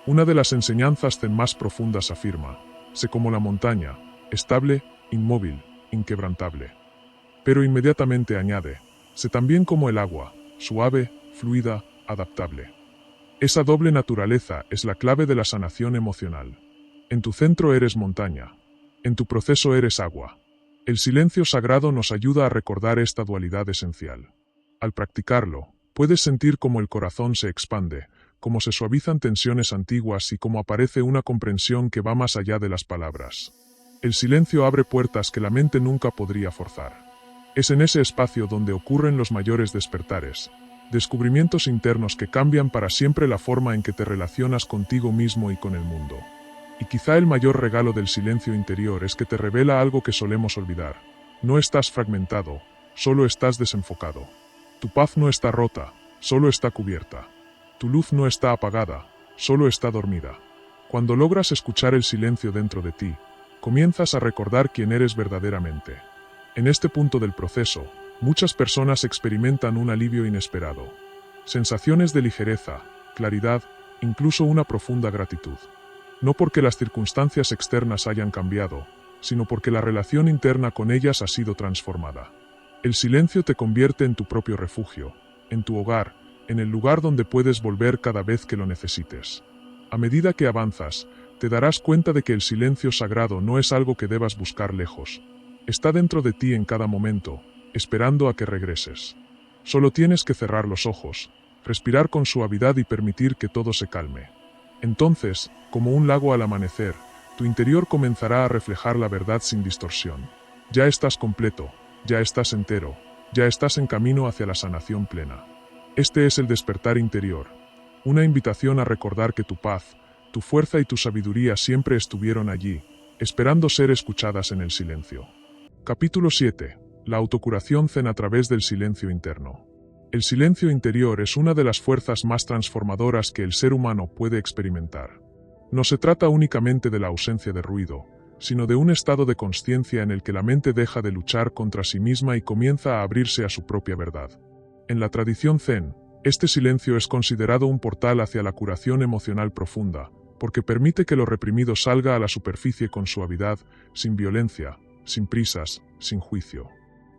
Una de las enseñanzas zen más profundas afirma: sé como la montaña, estable, inmóvil, inquebrantable. Pero inmediatamente añade: sé también como el agua, suave, fluida, adaptable. Esa doble naturaleza es la clave de la sanación emocional. En tu centro eres montaña. En tu proceso eres agua. El silencio sagrado nos ayuda a recordar esta dualidad esencial. Al practicarlo, puedes sentir cómo el corazón se expande, cómo se suavizan tensiones antiguas y cómo aparece una comprensión que va más allá de las palabras. El silencio abre puertas que la mente nunca podría forzar. Es en ese espacio donde ocurren los mayores despertares, descubrimientos internos que cambian para siempre la forma en que te relacionas contigo mismo y con el mundo. Y quizá el mayor regalo del silencio interior es que te revela algo que solemos olvidar. No estás fragmentado, solo estás desenfocado. Tu paz no está rota, solo está cubierta. Tu luz no está apagada, solo está dormida. Cuando logras escuchar el silencio dentro de ti, comienzas a recordar quién eres verdaderamente. En este punto del proceso, muchas personas experimentan un alivio inesperado. Sensaciones de ligereza, claridad, incluso una profunda gratitud. No porque las circunstancias externas hayan cambiado, sino porque la relación interna con ellas ha sido transformada. El silencio te convierte en tu propio refugio, en tu hogar, en el lugar donde puedes volver cada vez que lo necesites. A medida que avanzas, te darás cuenta de que el silencio sagrado no es algo que debas buscar lejos. Está dentro de ti en cada momento, esperando a que regreses. Solo tienes que cerrar los ojos, respirar con suavidad y permitir que todo se calme. Entonces, como un lago al amanecer, tu interior comenzará a reflejar la verdad sin distorsión. Ya estás completo, ya estás entero, ya estás en camino hacia la sanación plena. Este es el despertar interior, una invitación a recordar que tu paz, tu fuerza y tu sabiduría siempre estuvieron allí, esperando ser escuchadas en el silencio. Capítulo 7. La autocuración zen a través del silencio interno. El silencio interior es una de las fuerzas más transformadoras que el ser humano puede experimentar. No se trata únicamente de la ausencia de ruido, sino de un estado de consciencia en el que la mente deja de luchar contra sí misma y comienza a abrirse a su propia verdad. En la tradición zen, este silencio es considerado un portal hacia la curación emocional profunda, porque permite que lo reprimido salga a la superficie con suavidad, sin violencia, sin prisas, sin juicio.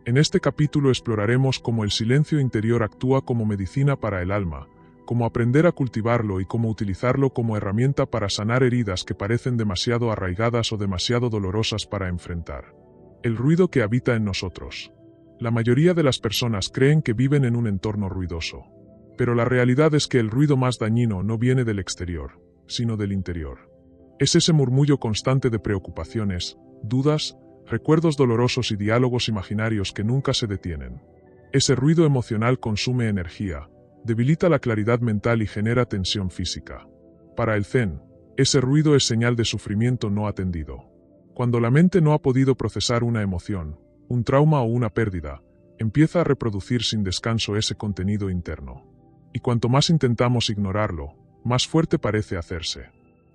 En este capítulo exploraremos cómo el silencio interior actúa como medicina para el alma, cómo aprender a cultivarlo y cómo utilizarlo como herramienta para sanar heridas que parecen demasiado arraigadas o demasiado dolorosas para enfrentar. El ruido que habita en nosotros. La mayoría de las personas creen que viven en un entorno ruidoso. Pero la realidad es que el ruido más dañino no viene del exterior, sino del interior. Es ese murmullo constante de preocupaciones, dudas, recuerdos dolorosos y diálogos imaginarios que nunca se detienen. Ese ruido emocional consume energía, debilita la claridad mental y genera tensión física. Para el zen, ese ruido es señal de sufrimiento no atendido. Cuando la mente no ha podido procesar una emoción, un trauma o una pérdida, empieza a reproducir sin descanso ese contenido interno. Y cuanto más intentamos ignorarlo, más fuerte parece hacerse.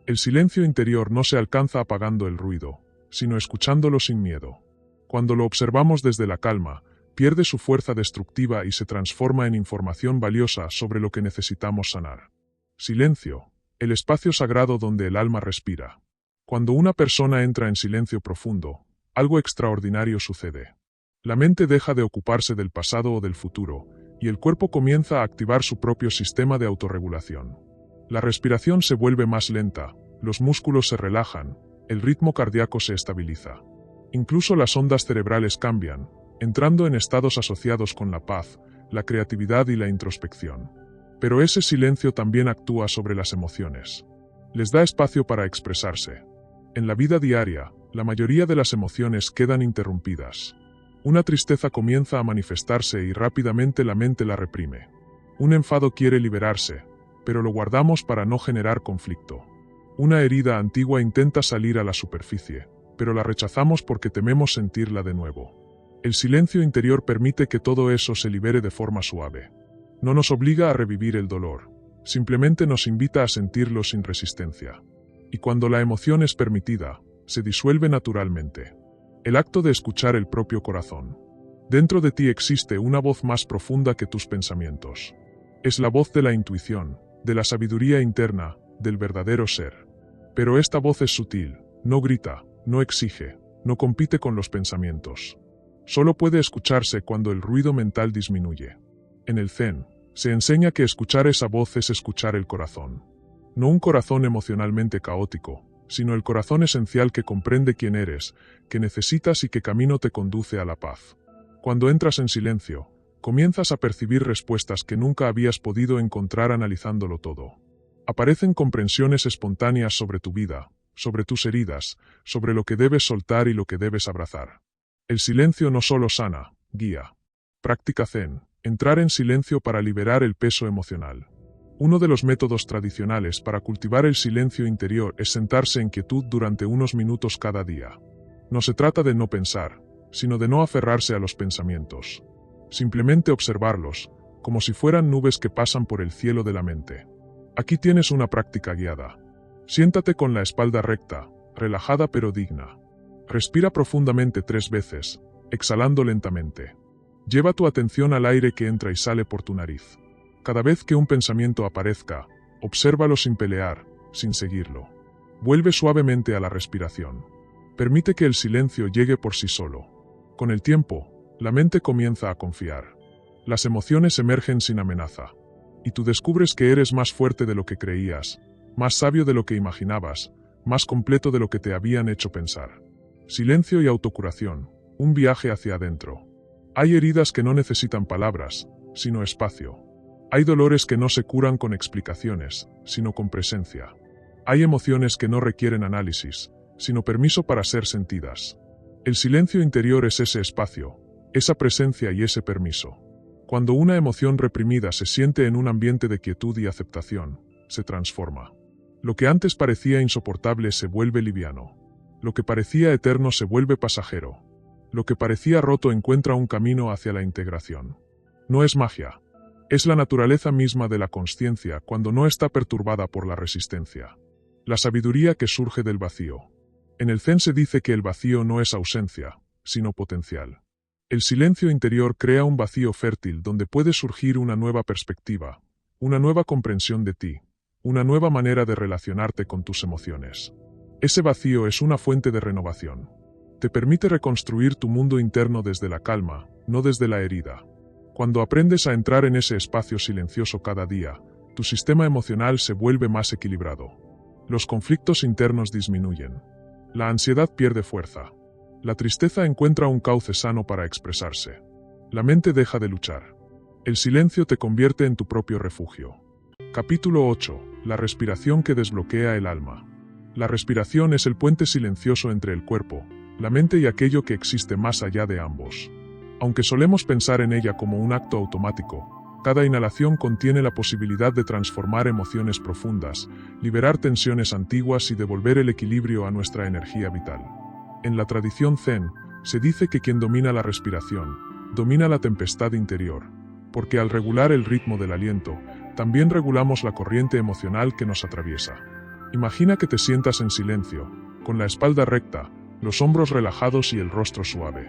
El silencio interior no se alcanza apagando el ruido, sino escuchándolo sin miedo. Cuando lo observamos desde la calma, pierde su fuerza destructiva y se transforma en información valiosa sobre lo que necesitamos sanar. Silencio, el espacio sagrado donde el alma respira. Cuando una persona entra en silencio profundo, algo extraordinario sucede. La mente deja de ocuparse del pasado o del futuro, y el cuerpo comienza a activar su propio sistema de autorregulación. La respiración se vuelve más lenta, los músculos se relajan, el ritmo cardíaco se estabiliza. Incluso las ondas cerebrales cambian, entrando en estados asociados con la paz, la creatividad y la introspección. Pero ese silencio también actúa sobre las emociones. Les da espacio para expresarse. En la vida diaria, la mayoría de las emociones quedan interrumpidas. Una tristeza comienza a manifestarse y rápidamente la mente la reprime. Un enfado quiere liberarse, pero lo guardamos para no generar conflicto. Una herida antigua intenta salir a la superficie, pero la rechazamos porque tememos sentirla de nuevo. El silencio interior permite que todo eso se libere de forma suave. No nos obliga a revivir el dolor, simplemente nos invita a sentirlo sin resistencia. Y cuando la emoción es permitida, se disuelve naturalmente. El acto de escuchar el propio corazón. Dentro de ti existe una voz más profunda que tus pensamientos. Es la voz de la intuición, de la sabiduría interna, del verdadero ser. Pero esta voz es sutil, no grita, no exige, no compite con los pensamientos. Solo puede escucharse cuando el ruido mental disminuye. En el Zen, se enseña que escuchar esa voz es escuchar el corazón. No un corazón emocionalmente caótico, sino el corazón esencial que comprende quién eres, que necesitas y qué camino te conduce a la paz. Cuando entras en silencio, comienzas a percibir respuestas que nunca habías podido encontrar analizándolo todo. Aparecen comprensiones espontáneas sobre tu vida, sobre tus heridas, sobre lo que debes soltar y lo que debes abrazar. El silencio no solo sana, guía. Práctica Zen, entrar en silencio para liberar el peso emocional. Uno de los métodos tradicionales para cultivar el silencio interior es sentarse en quietud durante unos minutos cada día. No se trata de no pensar, sino de no aferrarse a los pensamientos. Simplemente observarlos, como si fueran nubes que pasan por el cielo de la mente. Aquí tienes una práctica guiada. Siéntate con la espalda recta, relajada pero digna. Respira profundamente 3 veces, exhalando lentamente. Lleva tu atención al aire que entra y sale por tu nariz. Cada vez que un pensamiento aparezca, obsérvalo sin pelear, sin seguirlo. Vuelve suavemente a la respiración. Permite que el silencio llegue por sí solo. Con el tiempo, la mente comienza a confiar. Las emociones emergen sin amenaza. Y tú descubres que eres más fuerte de lo que creías, más sabio de lo que imaginabas, más completo de lo que te habían hecho pensar. Silencio y autocuración, un viaje hacia adentro. Hay heridas que no necesitan palabras, sino espacio. Hay dolores que no se curan con explicaciones, sino con presencia. Hay emociones que no requieren análisis, sino permiso para ser sentidas. El silencio interior es ese espacio, esa presencia y ese permiso. Cuando una emoción reprimida se siente en un ambiente de quietud y aceptación, se transforma. Lo que antes parecía insoportable se vuelve liviano. Lo que parecía eterno se vuelve pasajero. Lo que parecía roto encuentra un camino hacia la integración. No es magia. Es la naturaleza misma de la consciencia cuando no está perturbada por la resistencia. La sabiduría que surge del vacío. En el Zen se dice que el vacío no es ausencia, sino potencial. El silencio interior crea un vacío fértil donde puede surgir una nueva perspectiva, una nueva comprensión de ti, una nueva manera de relacionarte con tus emociones. Ese vacío es una fuente de renovación. Te permite reconstruir tu mundo interno desde la calma, no desde la herida. Cuando aprendes a entrar en ese espacio silencioso cada día, tu sistema emocional se vuelve más equilibrado. Los conflictos internos disminuyen. La ansiedad pierde fuerza. La tristeza encuentra un cauce sano para expresarse. La mente deja de luchar. El silencio te convierte en tu propio refugio. Capítulo 8. La respiración que desbloquea el alma. La respiración es el puente silencioso entre el cuerpo, la mente y aquello que existe más allá de ambos. Aunque solemos pensar en ella como un acto automático, cada inhalación contiene la posibilidad de transformar emociones profundas, liberar tensiones antiguas y devolver el equilibrio a nuestra energía vital. En la tradición Zen, se dice que quien domina la respiración, domina la tempestad interior, porque al regular el ritmo del aliento, también regulamos la corriente emocional que nos atraviesa. Imagina que te sientas en silencio, con la espalda recta, los hombros relajados y el rostro suave.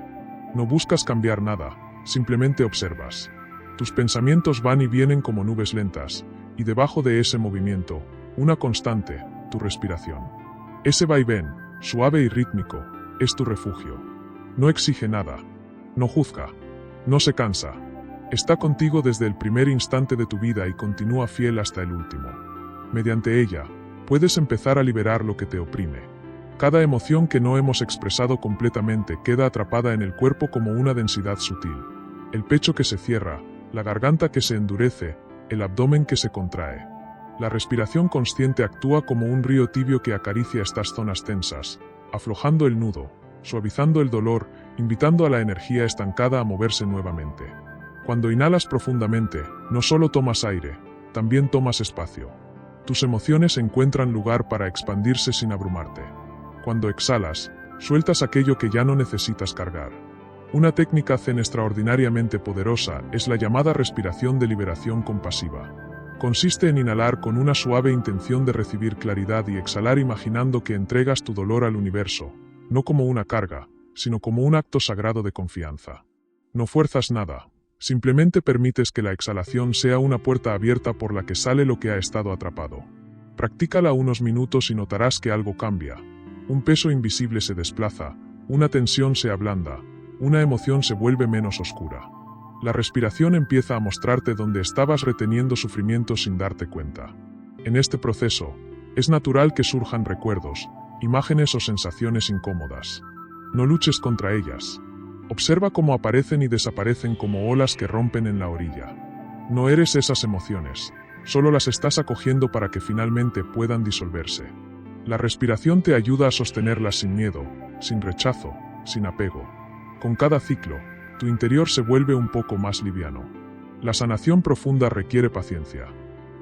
No buscas cambiar nada, simplemente observas. Tus pensamientos van y vienen como nubes lentas, y debajo de ese movimiento, una constante, tu respiración. Ese vaivén, suave y rítmico, es tu refugio. No exige nada. No juzga. No se cansa. Está contigo desde el primer instante de tu vida y continúa fiel hasta el último. Mediante ella, puedes empezar a liberar lo que te oprime. Cada emoción que no hemos expresado completamente queda atrapada en el cuerpo como una densidad sutil. El pecho que se cierra, la garganta que se endurece, el abdomen que se contrae. La respiración consciente actúa como un río tibio que acaricia estas zonas tensas, aflojando el nudo, suavizando el dolor, invitando a la energía estancada a moverse nuevamente. Cuando inhalas profundamente, no solo tomas aire, también tomas espacio. Tus emociones encuentran lugar para expandirse sin abrumarte. Cuando exhalas, sueltas aquello que ya no necesitas cargar. Una técnica zen extraordinariamente poderosa es la llamada respiración de liberación compasiva. Consiste en inhalar con una suave intención de recibir claridad y exhalar imaginando que entregas tu dolor al universo, no como una carga, sino como un acto sagrado de confianza. No fuerzas nada, simplemente permites que la exhalación sea una puerta abierta por la que sale lo que ha estado atrapado. Practícala unos minutos y notarás que algo cambia. Un peso invisible se desplaza, una tensión se ablanda, una emoción se vuelve menos oscura. La respiración empieza a mostrarte dónde estabas reteniendo sufrimiento sin darte cuenta. En este proceso, es natural que surjan recuerdos, imágenes o sensaciones incómodas. No luches contra ellas. Observa cómo aparecen y desaparecen como olas que rompen en la orilla. No eres esas emociones, solo las estás acogiendo para que finalmente puedan disolverse. La respiración te ayuda a sostenerlas sin miedo, sin rechazo, sin apego. Con cada ciclo, tu interior se vuelve un poco más liviano. La sanación profunda requiere paciencia.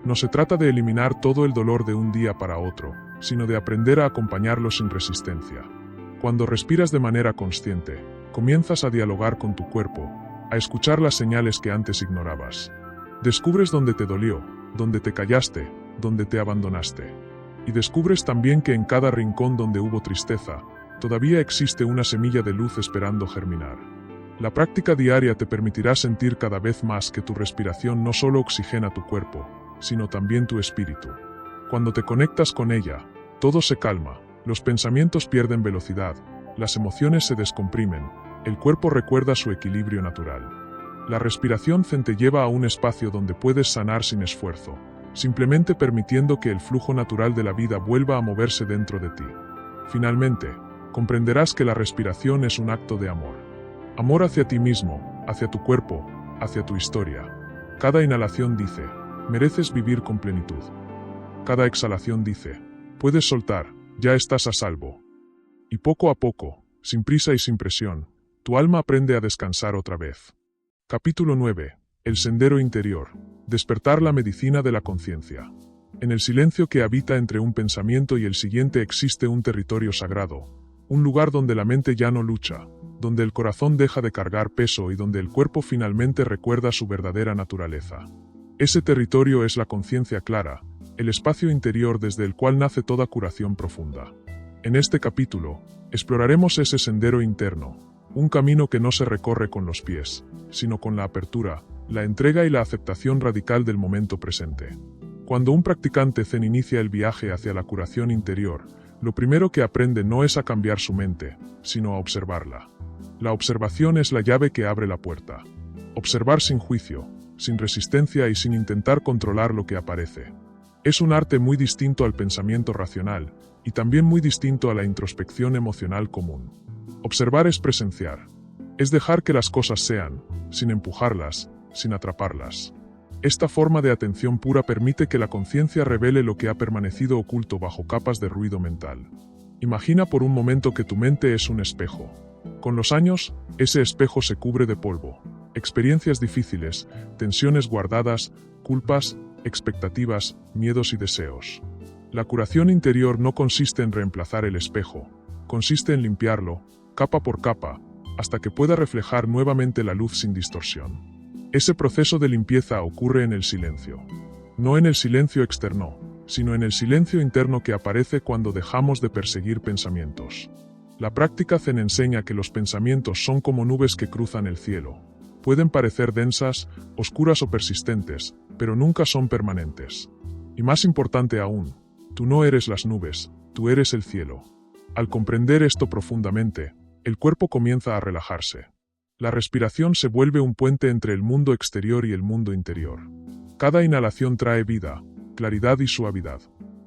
No se trata de eliminar todo el dolor de un día para otro, sino de aprender a acompañarlo sin resistencia. Cuando respiras de manera consciente, comienzas a dialogar con tu cuerpo, a escuchar las señales que antes ignorabas. Descubres dónde te dolió, dónde te callaste, dónde te abandonaste. Y descubres también que en cada rincón donde hubo tristeza, todavía existe una semilla de luz esperando germinar. La práctica diaria te permitirá sentir cada vez más que tu respiración no solo oxigena tu cuerpo, sino también tu espíritu. Cuando te conectas con ella, todo se calma, los pensamientos pierden velocidad, las emociones se descomprimen, el cuerpo recuerda su equilibrio natural. La respiración Zen te lleva a un espacio donde puedes sanar sin esfuerzo, simplemente permitiendo que el flujo natural de la vida vuelva a moverse dentro de ti. Finalmente, comprenderás que la respiración es un acto de amor. Amor hacia ti mismo, hacia tu cuerpo, hacia tu historia. Cada inhalación dice, mereces vivir con plenitud. Cada exhalación dice, puedes soltar, ya estás a salvo. Y poco a poco, sin prisa y sin presión, tu alma aprende a descansar otra vez. Capítulo 9. El sendero interior. Despertar la medicina de la conciencia. En el silencio que habita entre un pensamiento y el siguiente existe un territorio sagrado, un lugar donde la mente ya no lucha, donde el corazón deja de cargar peso y donde el cuerpo finalmente recuerda su verdadera naturaleza. Ese territorio es la conciencia clara, el espacio interior desde el cual nace toda curación profunda. En este capítulo, exploraremos ese sendero interno, un camino que no se recorre con los pies, sino con la apertura, la entrega y la aceptación radical del momento presente. Cuando un practicante Zen inicia el viaje hacia la curación interior, lo primero que aprende no es a cambiar su mente, sino a observarla. La observación es la llave que abre la puerta. Observar sin juicio, sin resistencia y sin intentar controlar lo que aparece. Es un arte muy distinto al pensamiento racional, y también muy distinto a la introspección emocional común. Observar es presenciar. Es dejar que las cosas sean, sin empujarlas, sin atraparlas. Esta forma de atención pura permite que la conciencia revele lo que ha permanecido oculto bajo capas de ruido mental. Imagina por un momento que tu mente es un espejo. Con los años, ese espejo se cubre de polvo. Experiencias difíciles, tensiones guardadas, culpas, expectativas, miedos y deseos. La curación interior no consiste en reemplazar el espejo, consiste en limpiarlo, capa por capa, hasta que pueda reflejar nuevamente la luz sin distorsión. Ese proceso de limpieza ocurre en el silencio. No en el silencio externo, sino en el silencio interno que aparece cuando dejamos de perseguir pensamientos. La práctica Zen enseña que los pensamientos son como nubes que cruzan el cielo. Pueden parecer densas, oscuras o persistentes, pero nunca son permanentes. Y más importante aún, tú no eres las nubes, tú eres el cielo. Al comprender esto profundamente, el cuerpo comienza a relajarse. La respiración se vuelve un puente entre el mundo exterior y el mundo interior. Cada inhalación trae vida, claridad y suavidad.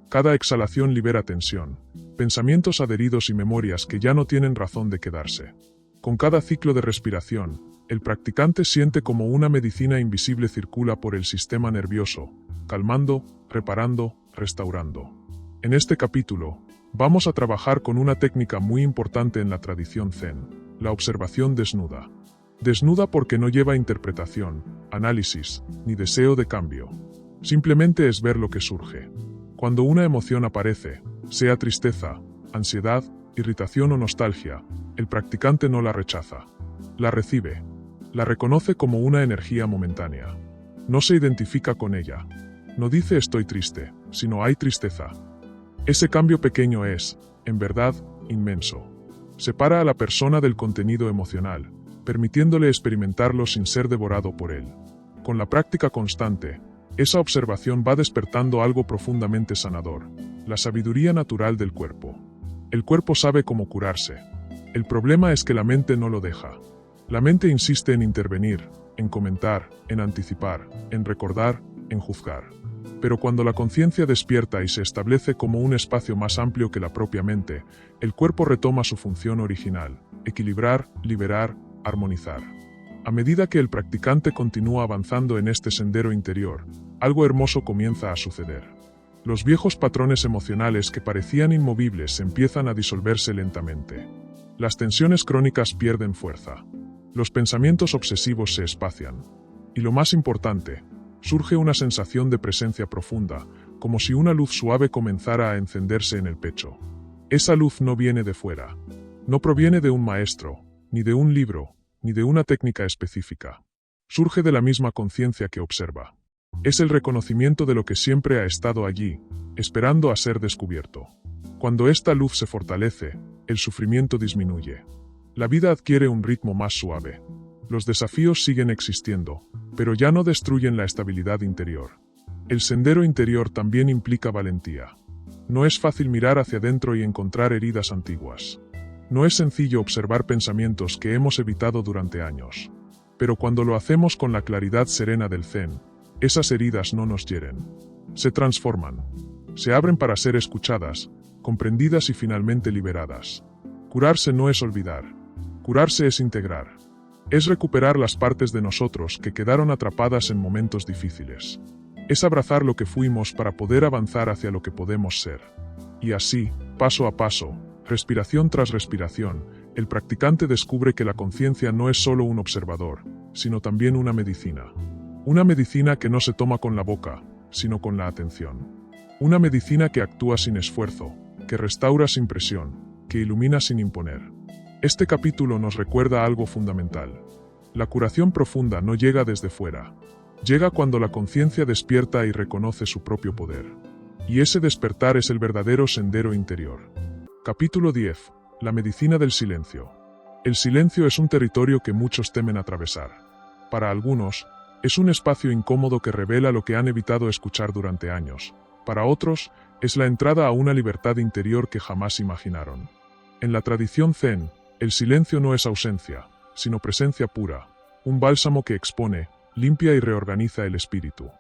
Cada exhalación libera tensión, pensamientos adheridos y memorias que ya no tienen razón de quedarse. Con cada ciclo de respiración, el practicante siente como una medicina invisible circula por el sistema nervioso, calmando, reparando, restaurando. En este capítulo, vamos a trabajar con una técnica muy importante en la tradición Zen, la observación desnuda. Desnuda porque no lleva interpretación, análisis, ni deseo de cambio. Simplemente es ver lo que surge. Cuando una emoción aparece, sea tristeza, ansiedad, irritación o nostalgia, el practicante no la rechaza. La recibe. La reconoce como una energía momentánea. No se identifica con ella. No dice estoy triste, sino hay tristeza. Ese cambio pequeño es, en verdad, inmenso. Separa a la persona del contenido emocional, permitiéndole experimentarlo sin ser devorado por él. Con la práctica constante, esa observación va despertando algo profundamente sanador, la sabiduría natural del cuerpo. El cuerpo sabe cómo curarse. El problema es que la mente no lo deja. La mente insiste en intervenir, en comentar, en anticipar, en recordar, en juzgar. Pero cuando la conciencia despierta y se establece como un espacio más amplio que la propia mente, el cuerpo retoma su función original: equilibrar, liberar, armonizar. A medida que el practicante continúa avanzando en este sendero interior, algo hermoso comienza a suceder. Los viejos patrones emocionales que parecían inmovibles empiezan a disolverse lentamente. Las tensiones crónicas pierden fuerza. Los pensamientos obsesivos se espacian. Y lo más importante, surge una sensación de presencia profunda, como si una luz suave comenzara a encenderse en el pecho. Esa luz no viene de fuera. No proviene de un maestro, ni de un libro, ni de una técnica específica. Surge de la misma conciencia que observa. Es el reconocimiento de lo que siempre ha estado allí, esperando a ser descubierto. Cuando esta luz se fortalece, el sufrimiento disminuye. La vida adquiere un ritmo más suave. Los desafíos siguen existiendo, pero ya no destruyen la estabilidad interior. El sendero interior también implica valentía. No es fácil mirar hacia adentro y encontrar heridas antiguas. No es sencillo observar pensamientos que hemos evitado durante años. Pero cuando lo hacemos con la claridad serena del Zen, esas heridas no nos hieren. Se transforman. Se abren para ser escuchadas, comprendidas y finalmente liberadas. Curarse no es olvidar. Curarse es integrar. Es recuperar las partes de nosotros que quedaron atrapadas en momentos difíciles. Es abrazar lo que fuimos para poder avanzar hacia lo que podemos ser. Y así, paso a paso, respiración tras respiración, el practicante descubre que la conciencia no es solo un observador, sino también una medicina. Una medicina que no se toma con la boca, sino con la atención. Una medicina que actúa sin esfuerzo, que restaura sin presión, que ilumina sin imponer. Este capítulo nos recuerda algo fundamental. La curación profunda no llega desde fuera. Llega cuando la conciencia despierta y reconoce su propio poder. Y ese despertar es el verdadero sendero interior. Capítulo 10. La medicina del silencio. El silencio es un territorio que muchos temen atravesar. Para algunos, es un espacio incómodo que revela lo que han evitado escuchar durante años. Para otros, es la entrada a una libertad interior que jamás imaginaron. En la tradición Zen, el silencio no es ausencia, sino presencia pura, un bálsamo que expone, limpia y reorganiza el espíritu.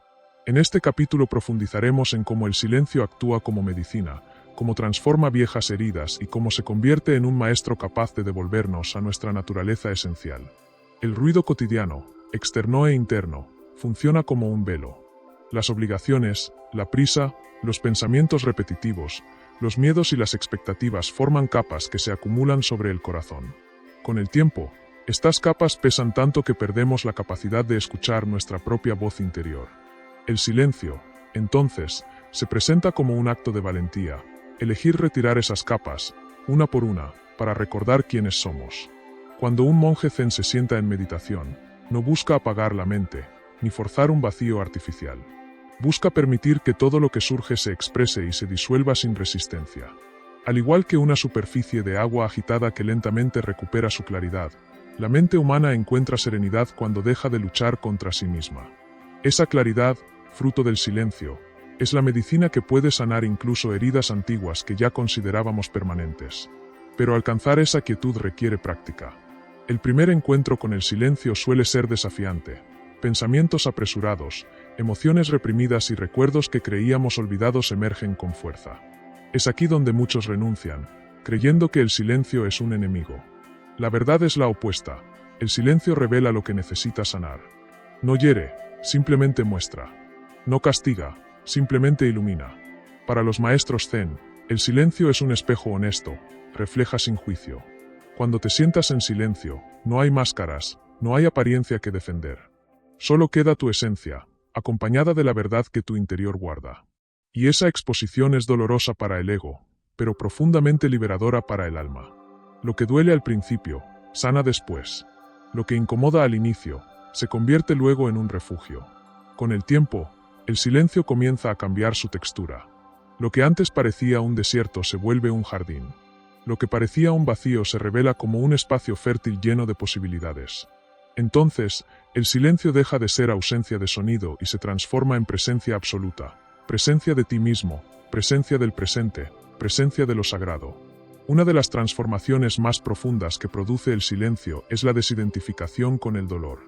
En este capítulo profundizaremos en cómo el silencio actúa como medicina, cómo transforma viejas heridas y cómo se convierte en un maestro capaz de devolvernos a nuestra naturaleza esencial. El ruido cotidiano, externo e interno, funciona como un velo. Las obligaciones, la prisa, los pensamientos repetitivos, los miedos y las expectativas forman capas que se acumulan sobre el corazón. Con el tiempo, estas capas pesan tanto que perdemos la capacidad de escuchar nuestra propia voz interior. El silencio, entonces, se presenta como un acto de valentía, elegir retirar esas capas, una por una, para recordar quiénes somos. Cuando un monje zen se sienta en meditación, no busca apagar la mente, ni forzar un vacío artificial. Busca permitir que todo lo que surge se exprese y se disuelva sin resistencia. Al igual que una superficie de agua agitada que lentamente recupera su claridad, la mente humana encuentra serenidad cuando deja de luchar contra sí misma. Esa claridad, fruto del silencio, es la medicina que puede sanar incluso heridas antiguas que ya considerábamos permanentes. Pero alcanzar esa quietud requiere práctica. El primer encuentro con el silencio suele ser desafiante. Pensamientos apresurados, emociones reprimidas y recuerdos que creíamos olvidados emergen con fuerza. Es aquí donde muchos renuncian, creyendo que el silencio es un enemigo. La verdad es la opuesta. El silencio revela lo que necesita sanar. No hiere, simplemente muestra. No castiga, simplemente ilumina. Para los maestros zen, el silencio es un espejo honesto, refleja sin juicio. Cuando te sientas en silencio, no hay máscaras, no hay apariencia que defender. Solo queda tu esencia, acompañada de la verdad que tu interior guarda. Y esa exposición es dolorosa para el ego, pero profundamente liberadora para el alma. Lo que duele al principio, sana después. Lo que incomoda al inicio, se convierte luego en un refugio. Con el tiempo, el silencio comienza a cambiar su textura. Lo que antes parecía un desierto se vuelve un jardín. Lo que parecía un vacío se revela como un espacio fértil lleno de posibilidades. Entonces, el silencio deja de ser ausencia de sonido y se transforma en presencia absoluta, presencia de ti mismo, presencia del presente, presencia de lo sagrado. Una de las transformaciones más profundas que produce el silencio es la desidentificación con el dolor.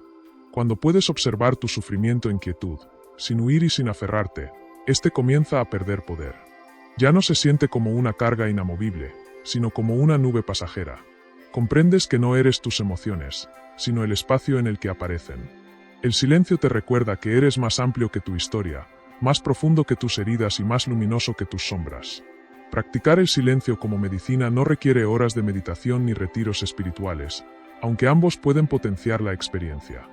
Cuando puedes observar tu sufrimiento en quietud, sin huir y sin aferrarte, este comienza a perder poder. Ya no se siente como una carga inamovible, sino como una nube pasajera. Comprendes que no eres tus emociones, sino el espacio en el que aparecen. El silencio te recuerda que eres más amplio que tu historia, más profundo que tus heridas y más luminoso que tus sombras. Practicar el silencio como medicina no requiere horas de meditación ni retiros espirituales, aunque ambos pueden potenciar la experiencia.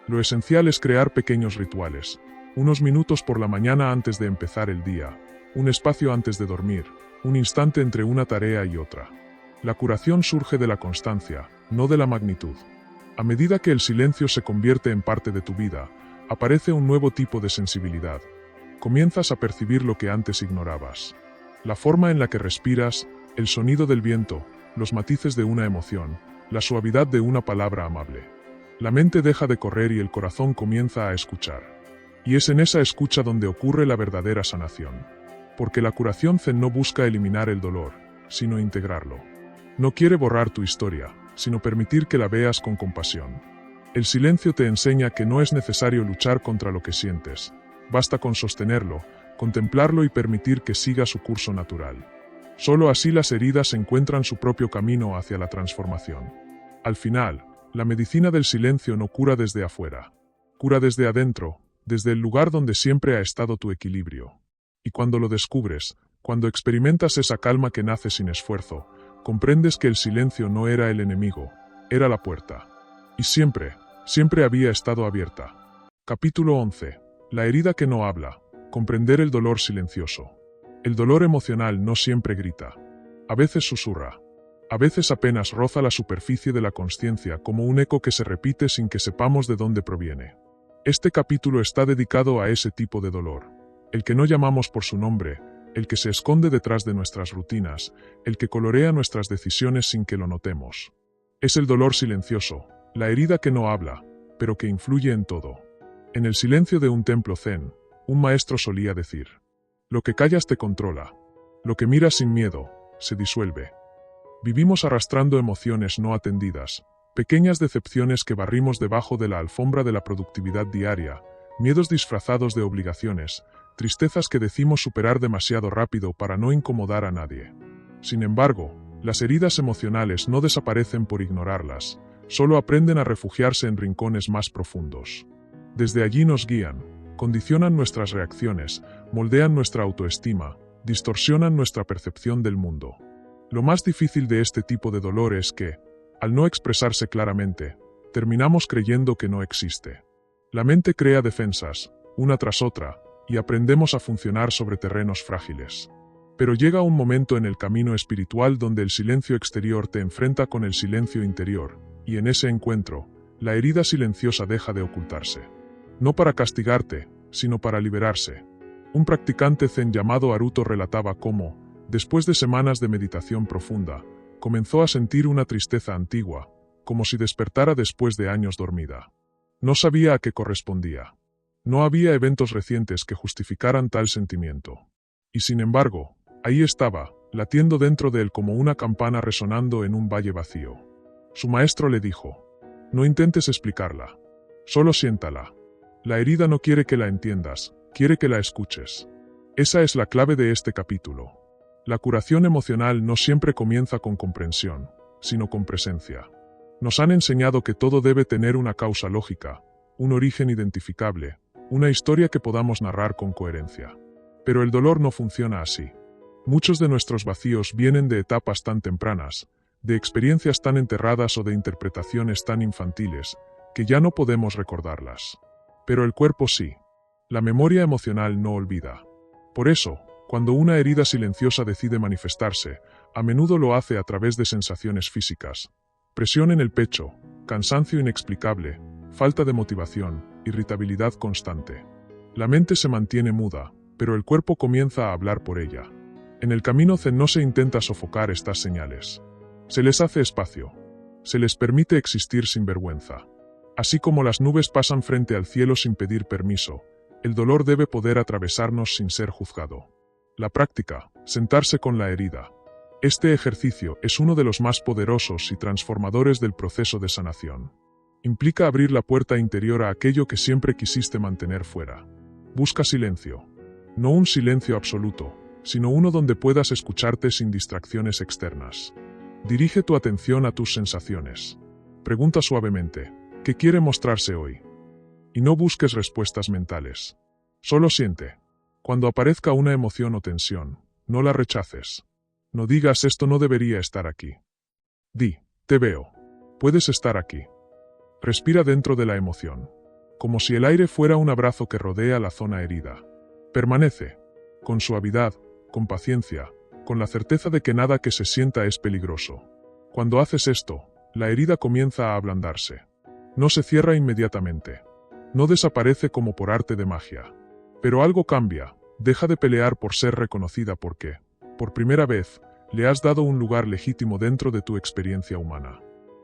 Lo esencial es crear pequeños rituales, unos minutos por la mañana antes de empezar el día, un espacio antes de dormir, un instante entre una tarea y otra. La curación surge de la constancia, no de la magnitud. A medida que el silencio se convierte en parte de tu vida, Aparece un nuevo tipo de sensibilidad. Comienzas a percibir lo que antes ignorabas. La forma en la que respiras, el sonido del viento, los matices de una emoción, la suavidad de una palabra amable. La mente deja de correr y el corazón comienza a escuchar. Y es en esa escucha donde ocurre la verdadera sanación. Porque la curación Zen no busca eliminar el dolor, sino integrarlo. No quiere borrar tu historia, sino permitir que la veas con compasión. El silencio te enseña que no es necesario luchar contra lo que sientes. Basta con sostenerlo, contemplarlo y permitir que siga su curso natural. Solo así las heridas encuentran su propio camino hacia la transformación. Al final, la medicina del silencio no cura desde afuera. Cura desde adentro, desde el lugar donde siempre ha estado tu equilibrio. Y cuando lo descubres, cuando experimentas esa calma que nace sin esfuerzo, comprendes que el silencio no era el enemigo, era la puerta. Y siempre, siempre había estado abierta. Capítulo 11. La herida que no habla. Comprender el dolor silencioso. El dolor emocional no siempre grita. A veces susurra. A veces apenas roza la superficie de la consciencia como un eco que se repite sin que sepamos de dónde proviene. Este capítulo está dedicado a ese tipo de dolor. El que no llamamos por su nombre, el que se esconde detrás de nuestras rutinas, el que colorea nuestras decisiones sin que lo notemos. Es el dolor silencioso, la herida que no habla, pero que influye en todo. En el silencio de un templo zen, un maestro solía decir: lo que callas te controla, lo que miras sin miedo, se disuelve. Vivimos arrastrando emociones no atendidas, pequeñas decepciones que barrimos debajo de la alfombra de la productividad diaria, miedos disfrazados de obligaciones, tristezas que decimos superar demasiado rápido para no incomodar a nadie. Sin embargo, las heridas emocionales no desaparecen por ignorarlas, solo aprenden a refugiarse en rincones más profundos. Desde allí nos guían, condicionan nuestras reacciones, moldean nuestra autoestima, distorsionan nuestra percepción del mundo. Lo más difícil de este tipo de dolor es que, al no expresarse claramente, terminamos creyendo que no existe. La mente crea defensas, una tras otra, y aprendemos a funcionar sobre terrenos frágiles. Pero llega un momento en el camino espiritual donde el silencio exterior te enfrenta con el silencio interior, y en ese encuentro, la herida silenciosa deja de ocultarse. No para castigarte, sino para liberarse. Un practicante zen llamado Haruto relataba cómo, después de semanas de meditación profunda, comenzó a sentir una tristeza antigua, como si despertara después de años dormida. No sabía a qué correspondía. No había eventos recientes que justificaran tal sentimiento. Y sin embargo, ahí estaba, latiendo dentro de él como una campana resonando en un valle vacío. Su maestro le dijo: no intentes explicarla. Solo siéntala. La herida no quiere que la entiendas, quiere que la escuches. Esa es la clave de este capítulo. La curación emocional no siempre comienza con comprensión, sino con presencia. Nos han enseñado que todo debe tener una causa lógica, un origen identificable, una historia que podamos narrar con coherencia. Pero el dolor no funciona así. Muchos de nuestros vacíos vienen de etapas tan tempranas, de experiencias tan enterradas o de interpretaciones tan infantiles, que ya no podemos recordarlas. Pero el cuerpo sí. La memoria emocional no olvida. Por eso, cuando una herida silenciosa decide manifestarse, a menudo lo hace a través de sensaciones físicas. Presión en el pecho, cansancio inexplicable, falta de motivación, irritabilidad constante. La mente se mantiene muda, pero el cuerpo comienza a hablar por ella. En el camino zen no se intenta sofocar estas señales. Se les hace espacio. Se les permite existir sin vergüenza. Así como las nubes pasan frente al cielo sin pedir permiso, el dolor debe poder atravesarnos sin ser juzgado. La práctica, sentarse con la herida. Este ejercicio es uno de los más poderosos y transformadores del proceso de sanación. Implica abrir la puerta interior a aquello que siempre quisiste mantener fuera. Busca silencio. No un silencio absoluto, sino uno donde puedas escucharte sin distracciones externas. Dirige tu atención a tus sensaciones. Pregunta suavemente: ¿qué quiere mostrarse hoy? Y no busques respuestas mentales. Solo siente. Cuando aparezca una emoción o tensión, no la rechaces. No digas esto no debería estar aquí. Di, te veo. Puedes estar aquí. Respira dentro de la emoción. Como si el aire fuera un abrazo que rodea la zona herida. Permanece. Con suavidad, con paciencia, con la certeza de que nada que se sienta es peligroso. Cuando haces esto, la herida comienza a ablandarse. No se cierra inmediatamente. No desaparece como por arte de magia. Pero algo cambia, deja de pelear por ser reconocida porque, por primera vez, le has dado un lugar legítimo dentro de tu experiencia humana.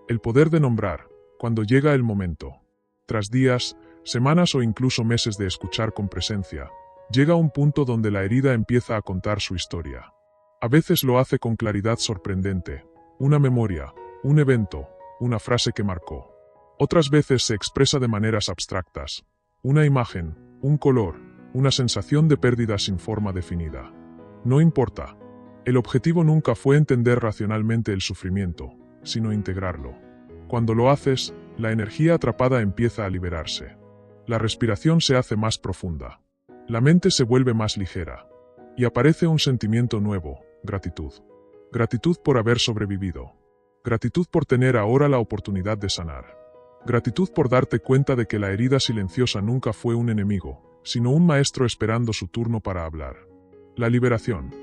El poder de nombrar, cuando llega el momento. Tras días, semanas o incluso meses de escuchar con presencia, llega un punto donde la herida empieza a contar su historia. A veces lo hace con claridad sorprendente, una memoria, un evento, una frase que marcó. Otras veces se expresa de maneras abstractas, una imagen, un color, una sensación de pérdida sin forma definida. No importa. El objetivo nunca fue entender racionalmente el sufrimiento, sino integrarlo. Cuando lo haces, la energía atrapada empieza a liberarse. La respiración se hace más profunda. La mente se vuelve más ligera. Y aparece un sentimiento nuevo, gratitud. Gratitud por haber sobrevivido. Gratitud por tener ahora la oportunidad de sanar. Gratitud por darte cuenta de que la herida silenciosa nunca fue un enemigo, sino un maestro esperando su turno para hablar. La liberación.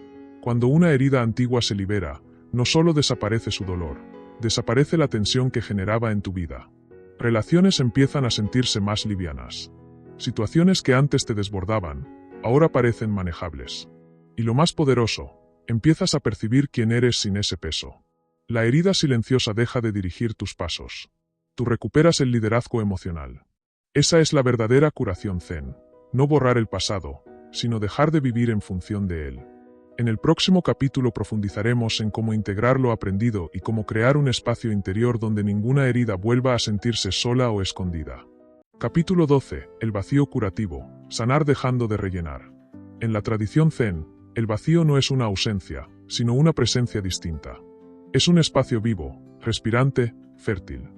Cuando una herida antigua se libera, no solo desaparece su dolor, desaparece la tensión que generaba en tu vida. Relaciones empiezan a sentirse más livianas. Situaciones que antes te desbordaban, ahora parecen manejables. Y lo más poderoso, empiezas a percibir quién eres sin ese peso. La herida silenciosa deja de dirigir tus pasos. Tú recuperas el liderazgo emocional. Esa es la verdadera curación zen. No borrar el pasado, sino dejar de vivir en función de él. En el próximo capítulo profundizaremos en cómo integrar lo aprendido y cómo crear un espacio interior donde ninguna herida vuelva a sentirse sola o escondida. Capítulo 12. El vacío curativo. Sanar dejando de rellenar. En la tradición zen, el vacío no es una ausencia, sino una presencia distinta. Es un espacio vivo, respirante, fértil.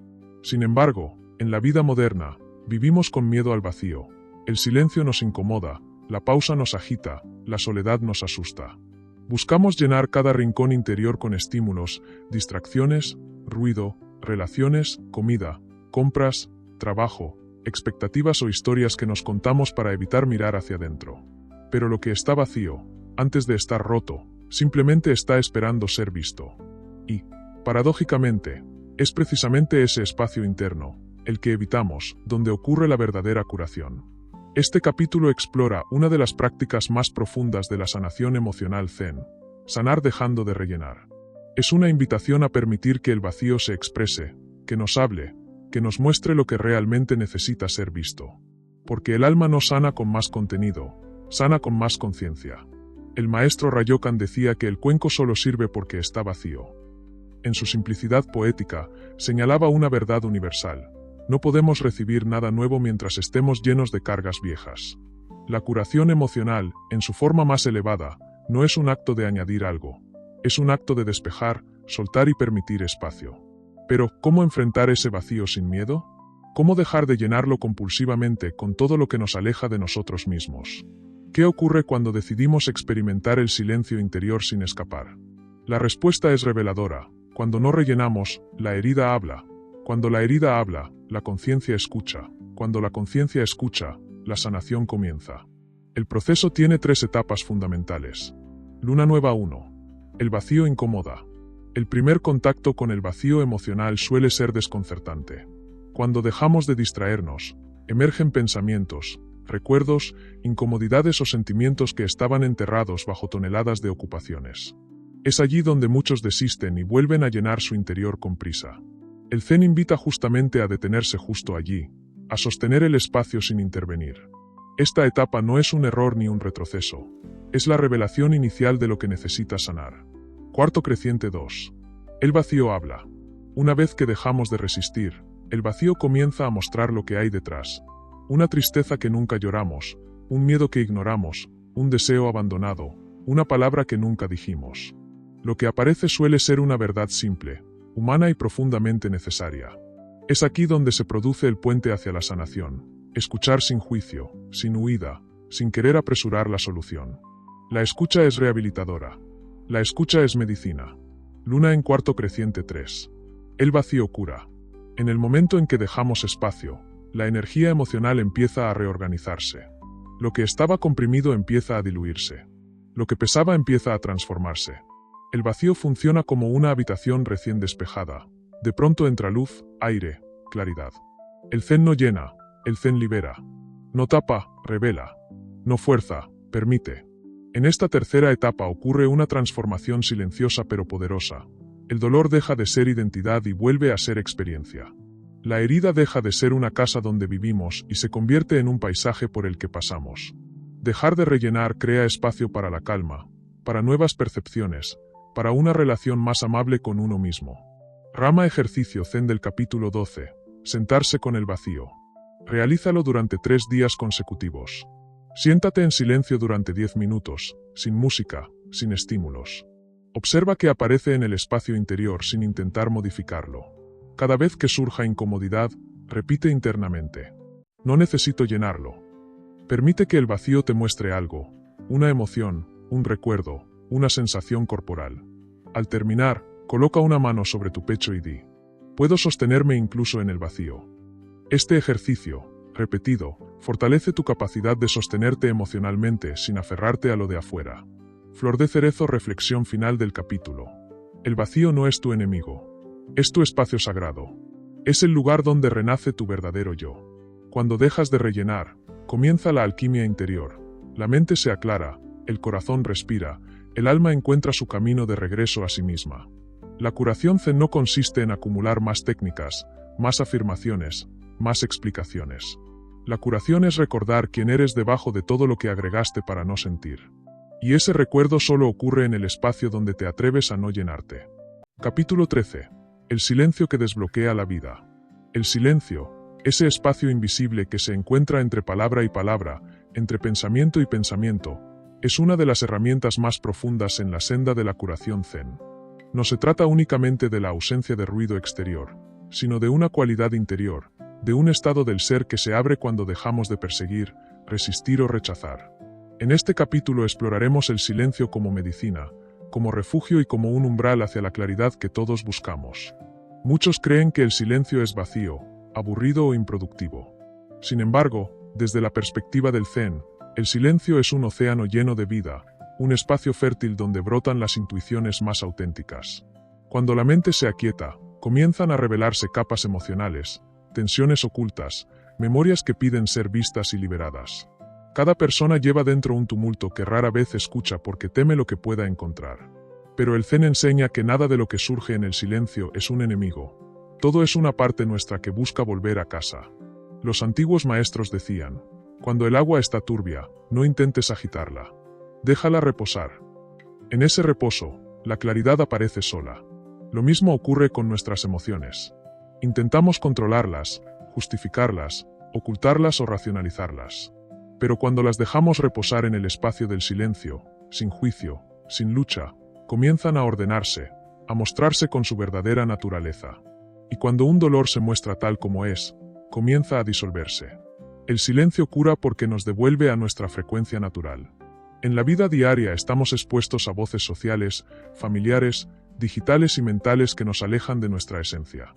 Sin embargo, en la vida moderna, vivimos con miedo al vacío. El silencio nos incomoda, la pausa nos agita, la soledad nos asusta. Buscamos llenar cada rincón interior con estímulos, distracciones, ruido, relaciones, comida, compras, trabajo, expectativas o historias que nos contamos para evitar mirar hacia adentro. Pero lo que está vacío, antes de estar roto, simplemente está esperando ser visto. Y, paradójicamente, es precisamente ese espacio interno, el que evitamos, donde ocurre la verdadera curación. Este capítulo explora una de las prácticas más profundas de la sanación emocional zen, sanar dejando de rellenar. Es una invitación a permitir que el vacío se exprese, que nos hable, que nos muestre lo que realmente necesita ser visto. Porque el alma no sana con más contenido, sana con más conciencia. El maestro Ryokan decía que el cuenco solo sirve porque está vacío. En su simplicidad poética, señalaba una verdad universal. No podemos recibir nada nuevo mientras estemos llenos de cargas viejas. La curación emocional, en su forma más elevada, no es un acto de añadir algo. Es un acto de despejar, soltar y permitir espacio. Pero, ¿cómo enfrentar ese vacío sin miedo? ¿Cómo dejar de llenarlo compulsivamente con todo lo que nos aleja de nosotros mismos? ¿Qué ocurre cuando decidimos experimentar el silencio interior sin escapar? La respuesta es reveladora. Cuando no rellenamos, la herida habla. Cuando la herida habla, la conciencia escucha. Cuando la conciencia escucha, la sanación comienza. El proceso tiene 3 etapas fundamentales. Luna nueva 1. El vacío incomoda. El primer contacto con el vacío emocional suele ser desconcertante. Cuando dejamos de distraernos, emergen pensamientos, recuerdos, incomodidades o sentimientos que estaban enterrados bajo toneladas de ocupaciones. Es allí donde muchos desisten y vuelven a llenar su interior con prisa. El Zen invita justamente a detenerse justo allí, a sostener el espacio sin intervenir. Esta etapa no es un error ni un retroceso, es la revelación inicial de lo que necesita sanar. Cuarto creciente 2. El vacío habla. Una vez que dejamos de resistir, el vacío comienza a mostrar lo que hay detrás. Una tristeza que nunca lloramos, un miedo que ignoramos, un deseo abandonado, una palabra que nunca dijimos. Lo que aparece suele ser una verdad simple, humana y profundamente necesaria. Es aquí donde se produce el puente hacia la sanación. Escuchar sin juicio, sin huida, sin querer apresurar la solución. La escucha es rehabilitadora. La escucha es medicina. Luna en cuarto creciente 3. El vacío cura. En el momento en que dejamos espacio, la energía emocional empieza a reorganizarse. Lo que estaba comprimido empieza a diluirse. Lo que pesaba empieza a transformarse. El vacío funciona como una habitación recién despejada. De pronto entra luz, aire, claridad. El Zen no llena, El Zen libera. No tapa, revela. No fuerza, permite. En esta tercera etapa ocurre una transformación silenciosa pero poderosa. El dolor deja de ser identidad y vuelve a ser experiencia. La herida deja de ser una casa donde vivimos y se convierte en un paisaje por el que pasamos. Dejar de rellenar crea espacio para la calma, para nuevas percepciones, para una relación más amable con uno mismo. Rama ejercicio Zen del capítulo 12. Sentarse con el vacío. Realízalo durante 3 días consecutivos. Siéntate en silencio durante 10 minutos, sin música, sin estímulos. Observa qué aparece en el espacio interior sin intentar modificarlo. Cada vez que surja incomodidad, repite internamente: no necesito llenarlo. Permite que el vacío te muestre algo, una emoción, un recuerdo, una sensación corporal. Al terminar, coloca una mano sobre tu pecho y di: puedo sostenerme incluso en el vacío. Este ejercicio, repetido, fortalece tu capacidad de sostenerte emocionalmente sin aferrarte a lo de afuera. Flor de cerezo. Reflexión final del capítulo. El vacío no es tu enemigo. Es tu espacio sagrado. Es el lugar donde renace tu verdadero yo. Cuando dejas de rellenar, comienza la alquimia interior. La mente se aclara, el corazón respira, el alma encuentra su camino de regreso a sí misma. La curación Zen no consiste en acumular más técnicas, más afirmaciones, más explicaciones. La curación es recordar quién eres debajo de todo lo que agregaste para no sentir. Y ese recuerdo solo ocurre en el espacio donde te atreves a no llenarte. Capítulo 13. El silencio que desbloquea la vida. El silencio, ese espacio invisible que se encuentra entre palabra y palabra, entre pensamiento y pensamiento, es una de las herramientas más profundas en la senda de la curación Zen. No se trata únicamente de la ausencia de ruido exterior, sino de una cualidad interior, de un estado del ser que se abre cuando dejamos de perseguir, resistir o rechazar. En este capítulo exploraremos el silencio como medicina, como refugio y como un umbral hacia la claridad que todos buscamos. Muchos creen que el silencio es vacío, aburrido o improductivo. Sin embargo, desde la perspectiva del Zen, el silencio es un océano lleno de vida, un espacio fértil donde brotan las intuiciones más auténticas. Cuando la mente se aquieta, comienzan a revelarse capas emocionales, tensiones ocultas, memorias que piden ser vistas y liberadas. Cada persona lleva dentro un tumulto que rara vez escucha porque teme lo que pueda encontrar. Pero el Zen enseña que nada de lo que surge en el silencio es un enemigo. Todo es una parte nuestra que busca volver a casa. Los antiguos maestros decían: cuando el agua está turbia, no intentes agitarla. Déjala reposar. En ese reposo, la claridad aparece sola. Lo mismo ocurre con nuestras emociones. Intentamos controlarlas, justificarlas, ocultarlas o racionalizarlas. Pero cuando las dejamos reposar en el espacio del silencio, sin juicio, sin lucha, comienzan a ordenarse, a mostrarse con su verdadera naturaleza. Y cuando un dolor se muestra tal como es, comienza a disolverse. El silencio cura porque nos devuelve a nuestra frecuencia natural. En la vida diaria estamos expuestos a voces sociales, familiares, digitales y mentales que nos alejan de nuestra esencia.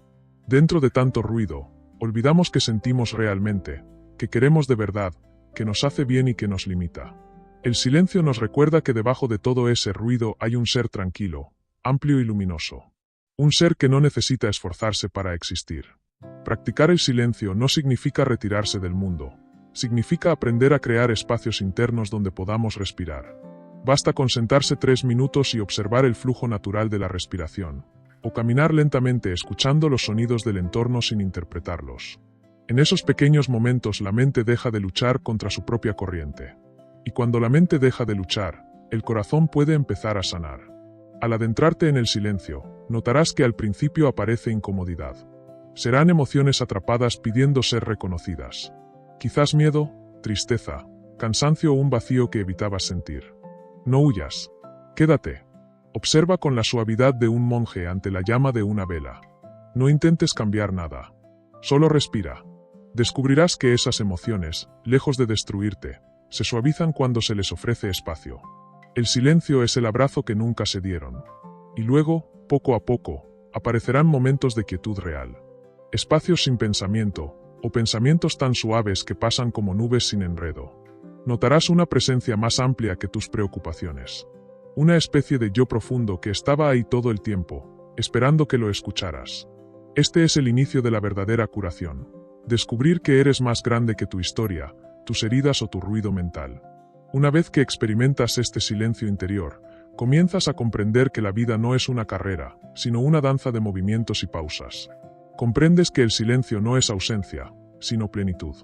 Dentro de tanto ruido, olvidamos que sentimos realmente, que queremos de verdad, que nos hace bien y que nos limita. El silencio nos recuerda que debajo de todo ese ruido hay un ser tranquilo, amplio y luminoso. Un ser que no necesita esforzarse para existir. Practicar el silencio no significa retirarse del mundo. Significa aprender a crear espacios internos donde podamos respirar. Basta con sentarse 3 minutos y observar el flujo natural de la respiración, o caminar lentamente escuchando los sonidos del entorno sin interpretarlos. En esos pequeños momentos la mente deja de luchar contra su propia corriente. Y cuando la mente deja de luchar, el corazón puede empezar a sanar. Al adentrarte en el silencio, notarás que al principio aparece incomodidad. Serán emociones atrapadas pidiendo ser reconocidas. Quizás miedo, tristeza, cansancio o un vacío que evitabas sentir. No huyas. Quédate. Observa con la suavidad de un monje ante la llama de una vela. No intentes cambiar nada. Solo respira. Descubrirás que esas emociones, lejos de destruirte, se suavizan cuando se les ofrece espacio. El silencio es el abrazo que nunca se dieron. Y luego, poco a poco, aparecerán momentos de quietud real. Espacios sin pensamiento, o pensamientos tan suaves que pasan como nubes sin enredo. Notarás una presencia más amplia que tus preocupaciones. Una especie de yo profundo que estaba ahí todo el tiempo, esperando que lo escucharas. Este es el inicio de la verdadera curación. Descubrir que eres más grande que tu historia, tus heridas o tu ruido mental. Una vez que experimentas este silencio interior, comienzas a comprender que la vida no es una carrera, sino una danza de movimientos y pausas. Comprendes que el silencio no es ausencia, sino plenitud.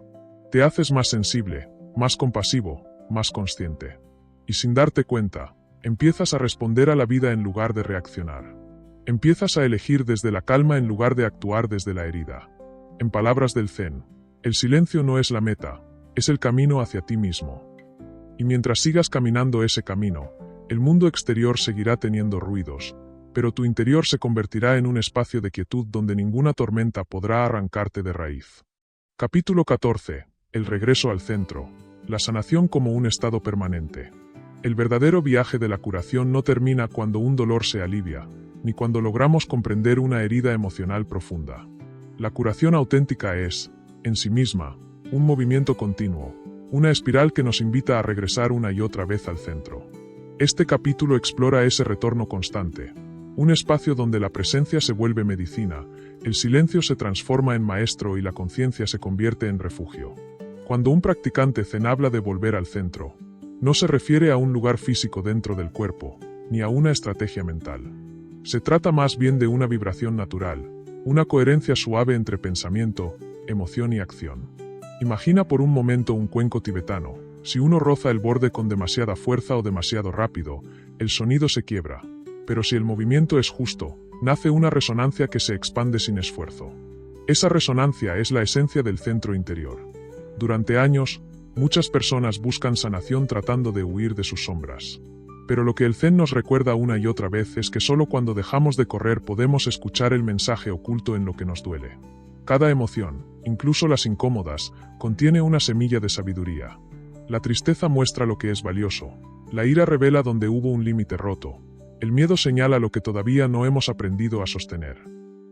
Te haces más sensible, más compasivo, más consciente. Y sin darte cuenta, empiezas a responder a la vida en lugar de reaccionar. Empiezas a elegir desde la calma en lugar de actuar desde la herida. En palabras del Zen, el silencio no es la meta, es el camino hacia ti mismo. Y mientras sigas caminando ese camino, el mundo exterior seguirá teniendo ruidos, pero tu interior se convertirá en un espacio de quietud donde ninguna tormenta podrá arrancarte de raíz. Capítulo 14. El regreso al centro. La sanación como un estado permanente. El verdadero viaje de la curación no termina cuando un dolor se alivia, ni cuando logramos comprender una herida emocional profunda. La curación auténtica es, en sí misma, un movimiento continuo, una espiral que nos invita a regresar una y otra vez al centro. Este capítulo explora ese retorno constante, un espacio donde la presencia se vuelve medicina, el silencio se transforma en maestro y la conciencia se convierte en refugio. Cuando un practicante zen habla de volver al centro, no se refiere a un lugar físico dentro del cuerpo, ni a una estrategia mental. Se trata más bien de una vibración natural, una coherencia suave entre pensamiento, emoción y acción. Imagina por un momento un cuenco tibetano. Si uno roza el borde con demasiada fuerza o demasiado rápido, el sonido se quiebra. Pero si el movimiento es justo, nace una resonancia que se expande sin esfuerzo. Esa resonancia es la esencia del centro interior. Durante años, muchas personas buscan sanación tratando de huir de sus sombras. Pero lo que el Zen nos recuerda una y otra vez es que solo cuando dejamos de correr podemos escuchar el mensaje oculto en lo que nos duele. Cada emoción, incluso las incómodas, contiene una semilla de sabiduría. La tristeza muestra lo que es valioso. La ira revela donde hubo un límite roto. El miedo señala lo que todavía no hemos aprendido a sostener.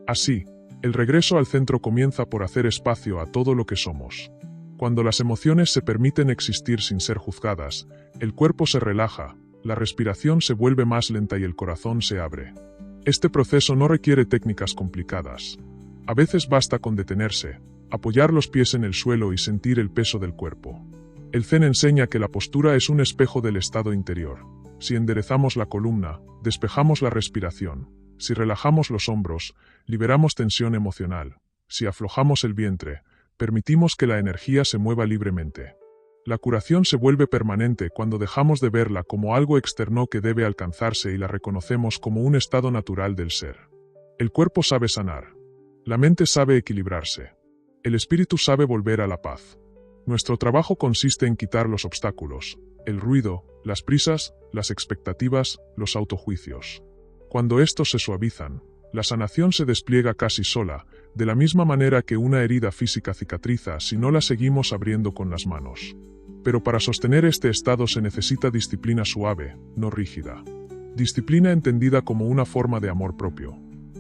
Así, el regreso al centro comienza por hacer espacio a todo lo que somos. Cuando las emociones se permiten existir sin ser juzgadas, el cuerpo se relaja, la respiración se vuelve más lenta y el corazón se abre. Este proceso no requiere técnicas complicadas. A veces basta con detenerse, apoyar los pies en el suelo y sentir el peso del cuerpo. El Zen enseña que la postura es un espejo del estado interior. Si enderezamos la columna, despejamos la respiración. Si relajamos los hombros, liberamos tensión emocional. Si aflojamos el vientre, permitimos que la energía se mueva libremente. La curación se vuelve permanente cuando dejamos de verla como algo externo que debe alcanzarse y la reconocemos como un estado natural del ser. El cuerpo sabe sanar. La mente sabe equilibrarse. El espíritu sabe volver a la paz. Nuestro trabajo consiste en quitar los obstáculos, el ruido, las prisas, las expectativas, los autojuicios. Cuando estos se suavizan, la sanación se despliega casi sola, de la misma manera que una herida física cicatriza si no la seguimos abriendo con las manos. Pero para sostener este estado se necesita disciplina suave, no rígida. Disciplina entendida como una forma de amor propio.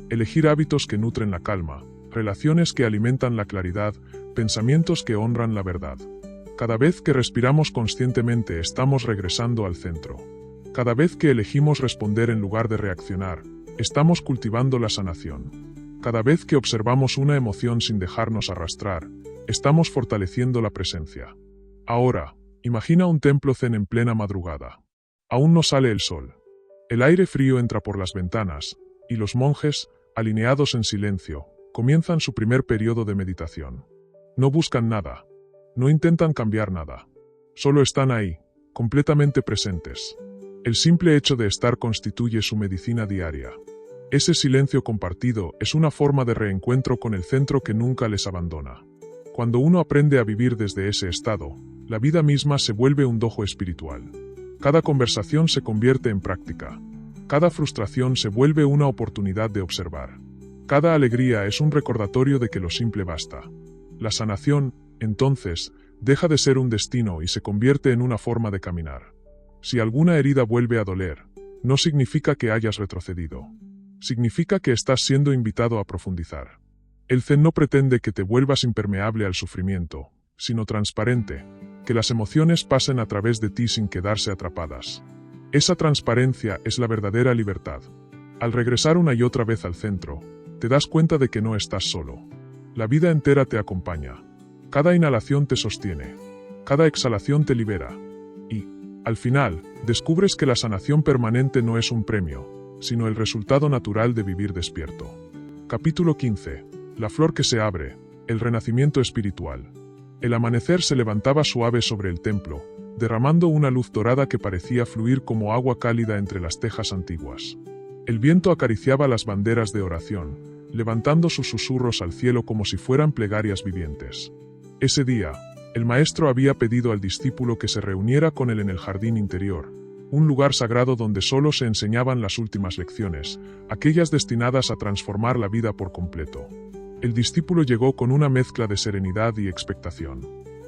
Elegir hábitos que nutren la calma, relaciones que alimentan la claridad, pensamientos que honran la verdad. Cada vez que respiramos conscientemente estamos regresando al centro. Cada vez que elegimos responder en lugar de reaccionar, estamos cultivando la sanación. Cada vez que observamos una emoción sin dejarnos arrastrar, estamos fortaleciendo la presencia. Ahora, imagina un templo zen en plena madrugada. Aún no sale el sol. El aire frío entra por las ventanas, y los monjes, alineados en silencio, comienzan su primer periodo de meditación. No buscan nada. No intentan cambiar nada. Solo están ahí, completamente presentes. El simple hecho de estar constituye su medicina diaria. Ese silencio compartido es una forma de reencuentro con el centro que nunca les abandona. Cuando uno aprende a vivir desde ese estado, la vida misma se vuelve un dojo espiritual. Cada conversación se convierte en práctica. Cada frustración se vuelve una oportunidad de observar. Cada alegría es un recordatorio de que lo simple basta. La sanación, entonces, deja de ser un destino y se convierte en una forma de caminar. Si alguna herida vuelve a doler, no significa que hayas retrocedido. Significa que estás siendo invitado a profundizar. El Zen no pretende que te vuelvas impermeable al sufrimiento, sino transparente, que las emociones pasen a través de ti sin quedarse atrapadas. Esa transparencia es la verdadera libertad. Al regresar una y otra vez al centro, te das cuenta de que no estás solo. La vida entera te acompaña. Cada inhalación te sostiene. Cada exhalación te libera. Y, al final, descubres que la sanación permanente no es un premio, sino el resultado natural de vivir despierto. Capítulo 15. La flor que se abre. El renacimiento espiritual. El amanecer se levantaba suave sobre el templo, derramando una luz dorada que parecía fluir como agua cálida entre las tejas antiguas. El viento acariciaba las banderas de oración, levantando sus susurros al cielo como si fueran plegarias vivientes. Ese día, el maestro había pedido al discípulo que se reuniera con él en el jardín interior, un lugar sagrado donde solo se enseñaban las últimas lecciones, aquellas destinadas a transformar la vida por completo. El discípulo llegó con una mezcla de serenidad y expectación.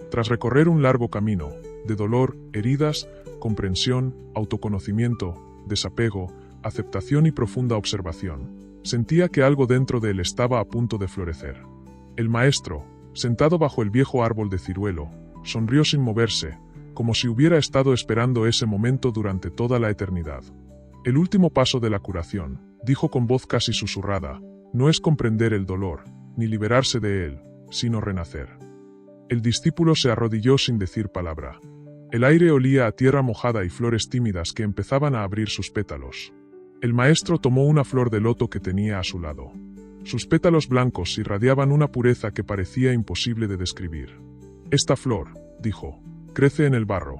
Tras recorrer un largo camino, de dolor, heridas, comprensión, autoconocimiento, desapego, aceptación y profunda observación, sentía que algo dentro de él estaba a punto de florecer. El maestro, sentado bajo el viejo árbol de ciruelo, sonrió sin moverse, como si hubiera estado esperando ese momento durante toda la eternidad. El último paso de la curación, dijo con voz casi susurrada, no es comprender el dolor, ni liberarse de él, sino renacer. El discípulo se arrodilló sin decir palabra. El aire olía a tierra mojada y flores tímidas que empezaban a abrir sus pétalos. El maestro tomó una flor de loto que tenía a su lado. Sus pétalos blancos irradiaban una pureza que parecía imposible de describir. Esta flor, dijo, crece en el barro.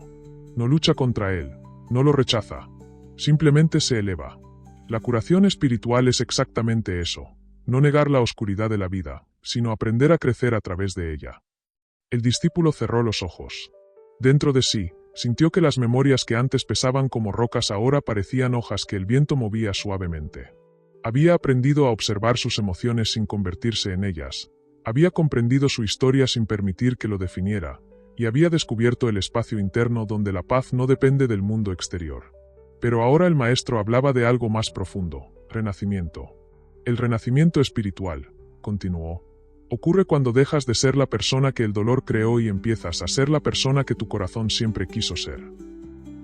No lucha contra él, no lo rechaza. Simplemente se eleva. La curación espiritual es exactamente eso, no negar la oscuridad de la vida, sino aprender a crecer a través de ella. El discípulo cerró los ojos. Dentro de sí, sintió que las memorias que antes pesaban como rocas ahora parecían hojas que el viento movía suavemente. Había aprendido a observar sus emociones sin convertirse en ellas, había comprendido su historia sin permitir que lo definiera, y había descubierto el espacio interno donde la paz no depende del mundo exterior. Pero ahora el maestro hablaba de algo más profundo, renacimiento. El renacimiento espiritual, continuó, ocurre cuando dejas de ser la persona que el dolor creó y empiezas a ser la persona que tu corazón siempre quiso ser.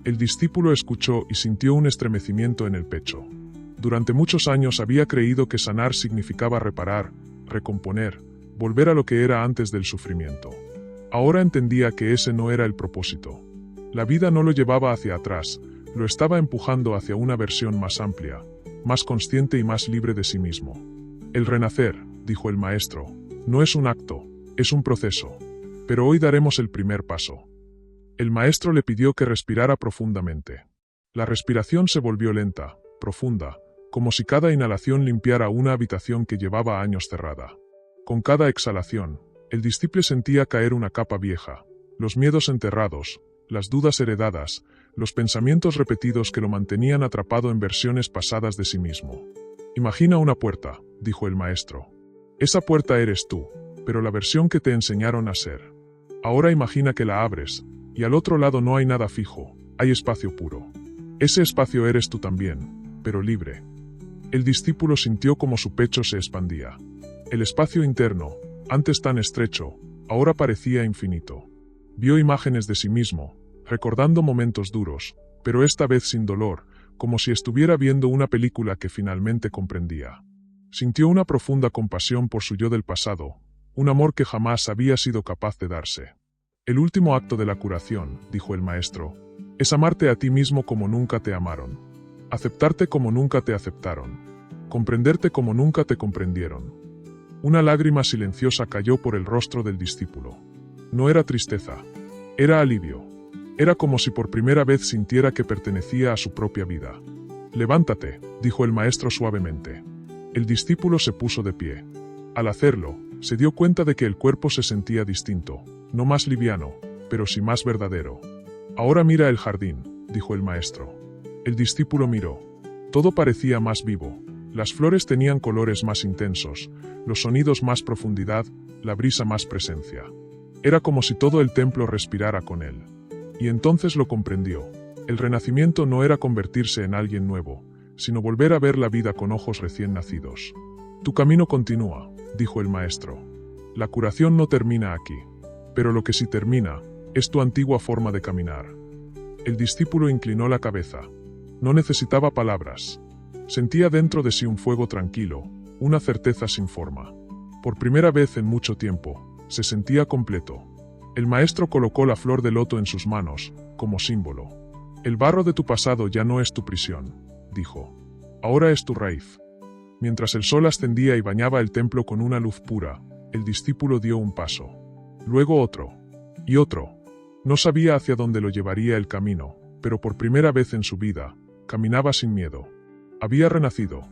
El discípulo escuchó y sintió un estremecimiento en el pecho. Durante muchos años había creído que sanar significaba reparar, recomponer, volver a lo que era antes del sufrimiento. Ahora entendía que ese no era el propósito. La vida no lo llevaba hacia atrás, lo estaba empujando hacia una versión más amplia, más consciente y más libre de sí mismo. El renacer, dijo el maestro, no es un acto, es un proceso. Pero hoy daremos el primer paso. El maestro le pidió que respirara profundamente. La respiración se volvió lenta, profunda, como si cada inhalación limpiara una habitación que llevaba años cerrada. Con cada exhalación, el discípulo sentía caer una capa vieja, los miedos enterrados, las dudas heredadas, los pensamientos repetidos que lo mantenían atrapado en versiones pasadas de sí mismo. Imagina una puerta, dijo el maestro. Esa puerta eres tú, pero la versión que te enseñaron a ser. Ahora imagina que la abres, y al otro lado no hay nada fijo, hay espacio puro. Ese espacio eres tú también, pero libre. El discípulo sintió como su pecho se expandía. El espacio interno, antes tan estrecho, ahora parecía infinito. Vio imágenes de sí mismo, recordando momentos duros, pero esta vez sin dolor, como si estuviera viendo una película que finalmente comprendía. Sintió una profunda compasión por su yo del pasado, un amor que jamás había sido capaz de darse. El último acto de la curación, dijo el maestro, es amarte a ti mismo como nunca te amaron. Aceptarte como nunca te aceptaron. Comprenderte como nunca te comprendieron. Una lágrima silenciosa cayó por el rostro del discípulo. No era tristeza. Era alivio. Era como si por primera vez sintiera que pertenecía a su propia vida. Levántate, dijo el maestro suavemente. El discípulo se puso de pie. Al hacerlo, se dio cuenta de que el cuerpo se sentía distinto, no más liviano, pero sí más verdadero. Ahora mira el jardín, dijo el maestro. El discípulo miró. Todo parecía más vivo. Las flores tenían colores más intensos, los sonidos más profundidad, la brisa más presencia. Era como si todo el templo respirara con él. Y entonces lo comprendió. El renacimiento no era convertirse en alguien nuevo, sino volver a ver la vida con ojos recién nacidos. Tu camino continúa, dijo el maestro. La curación no termina aquí. Pero lo que sí termina, es tu antigua forma de caminar. El discípulo inclinó la cabeza. No necesitaba palabras. Sentía dentro de sí un fuego tranquilo, una certeza sin forma. Por primera vez en mucho tiempo, se sentía completo. El maestro colocó la flor de loto en sus manos, como símbolo. El barro de tu pasado ya no es tu prisión, dijo. Ahora es tu raíz. Mientras el sol ascendía y bañaba el templo con una luz pura, el discípulo dio un paso. Luego otro. Y otro. No sabía hacia dónde lo llevaría el camino, pero por primera vez en su vida, caminaba sin miedo. Había renacido.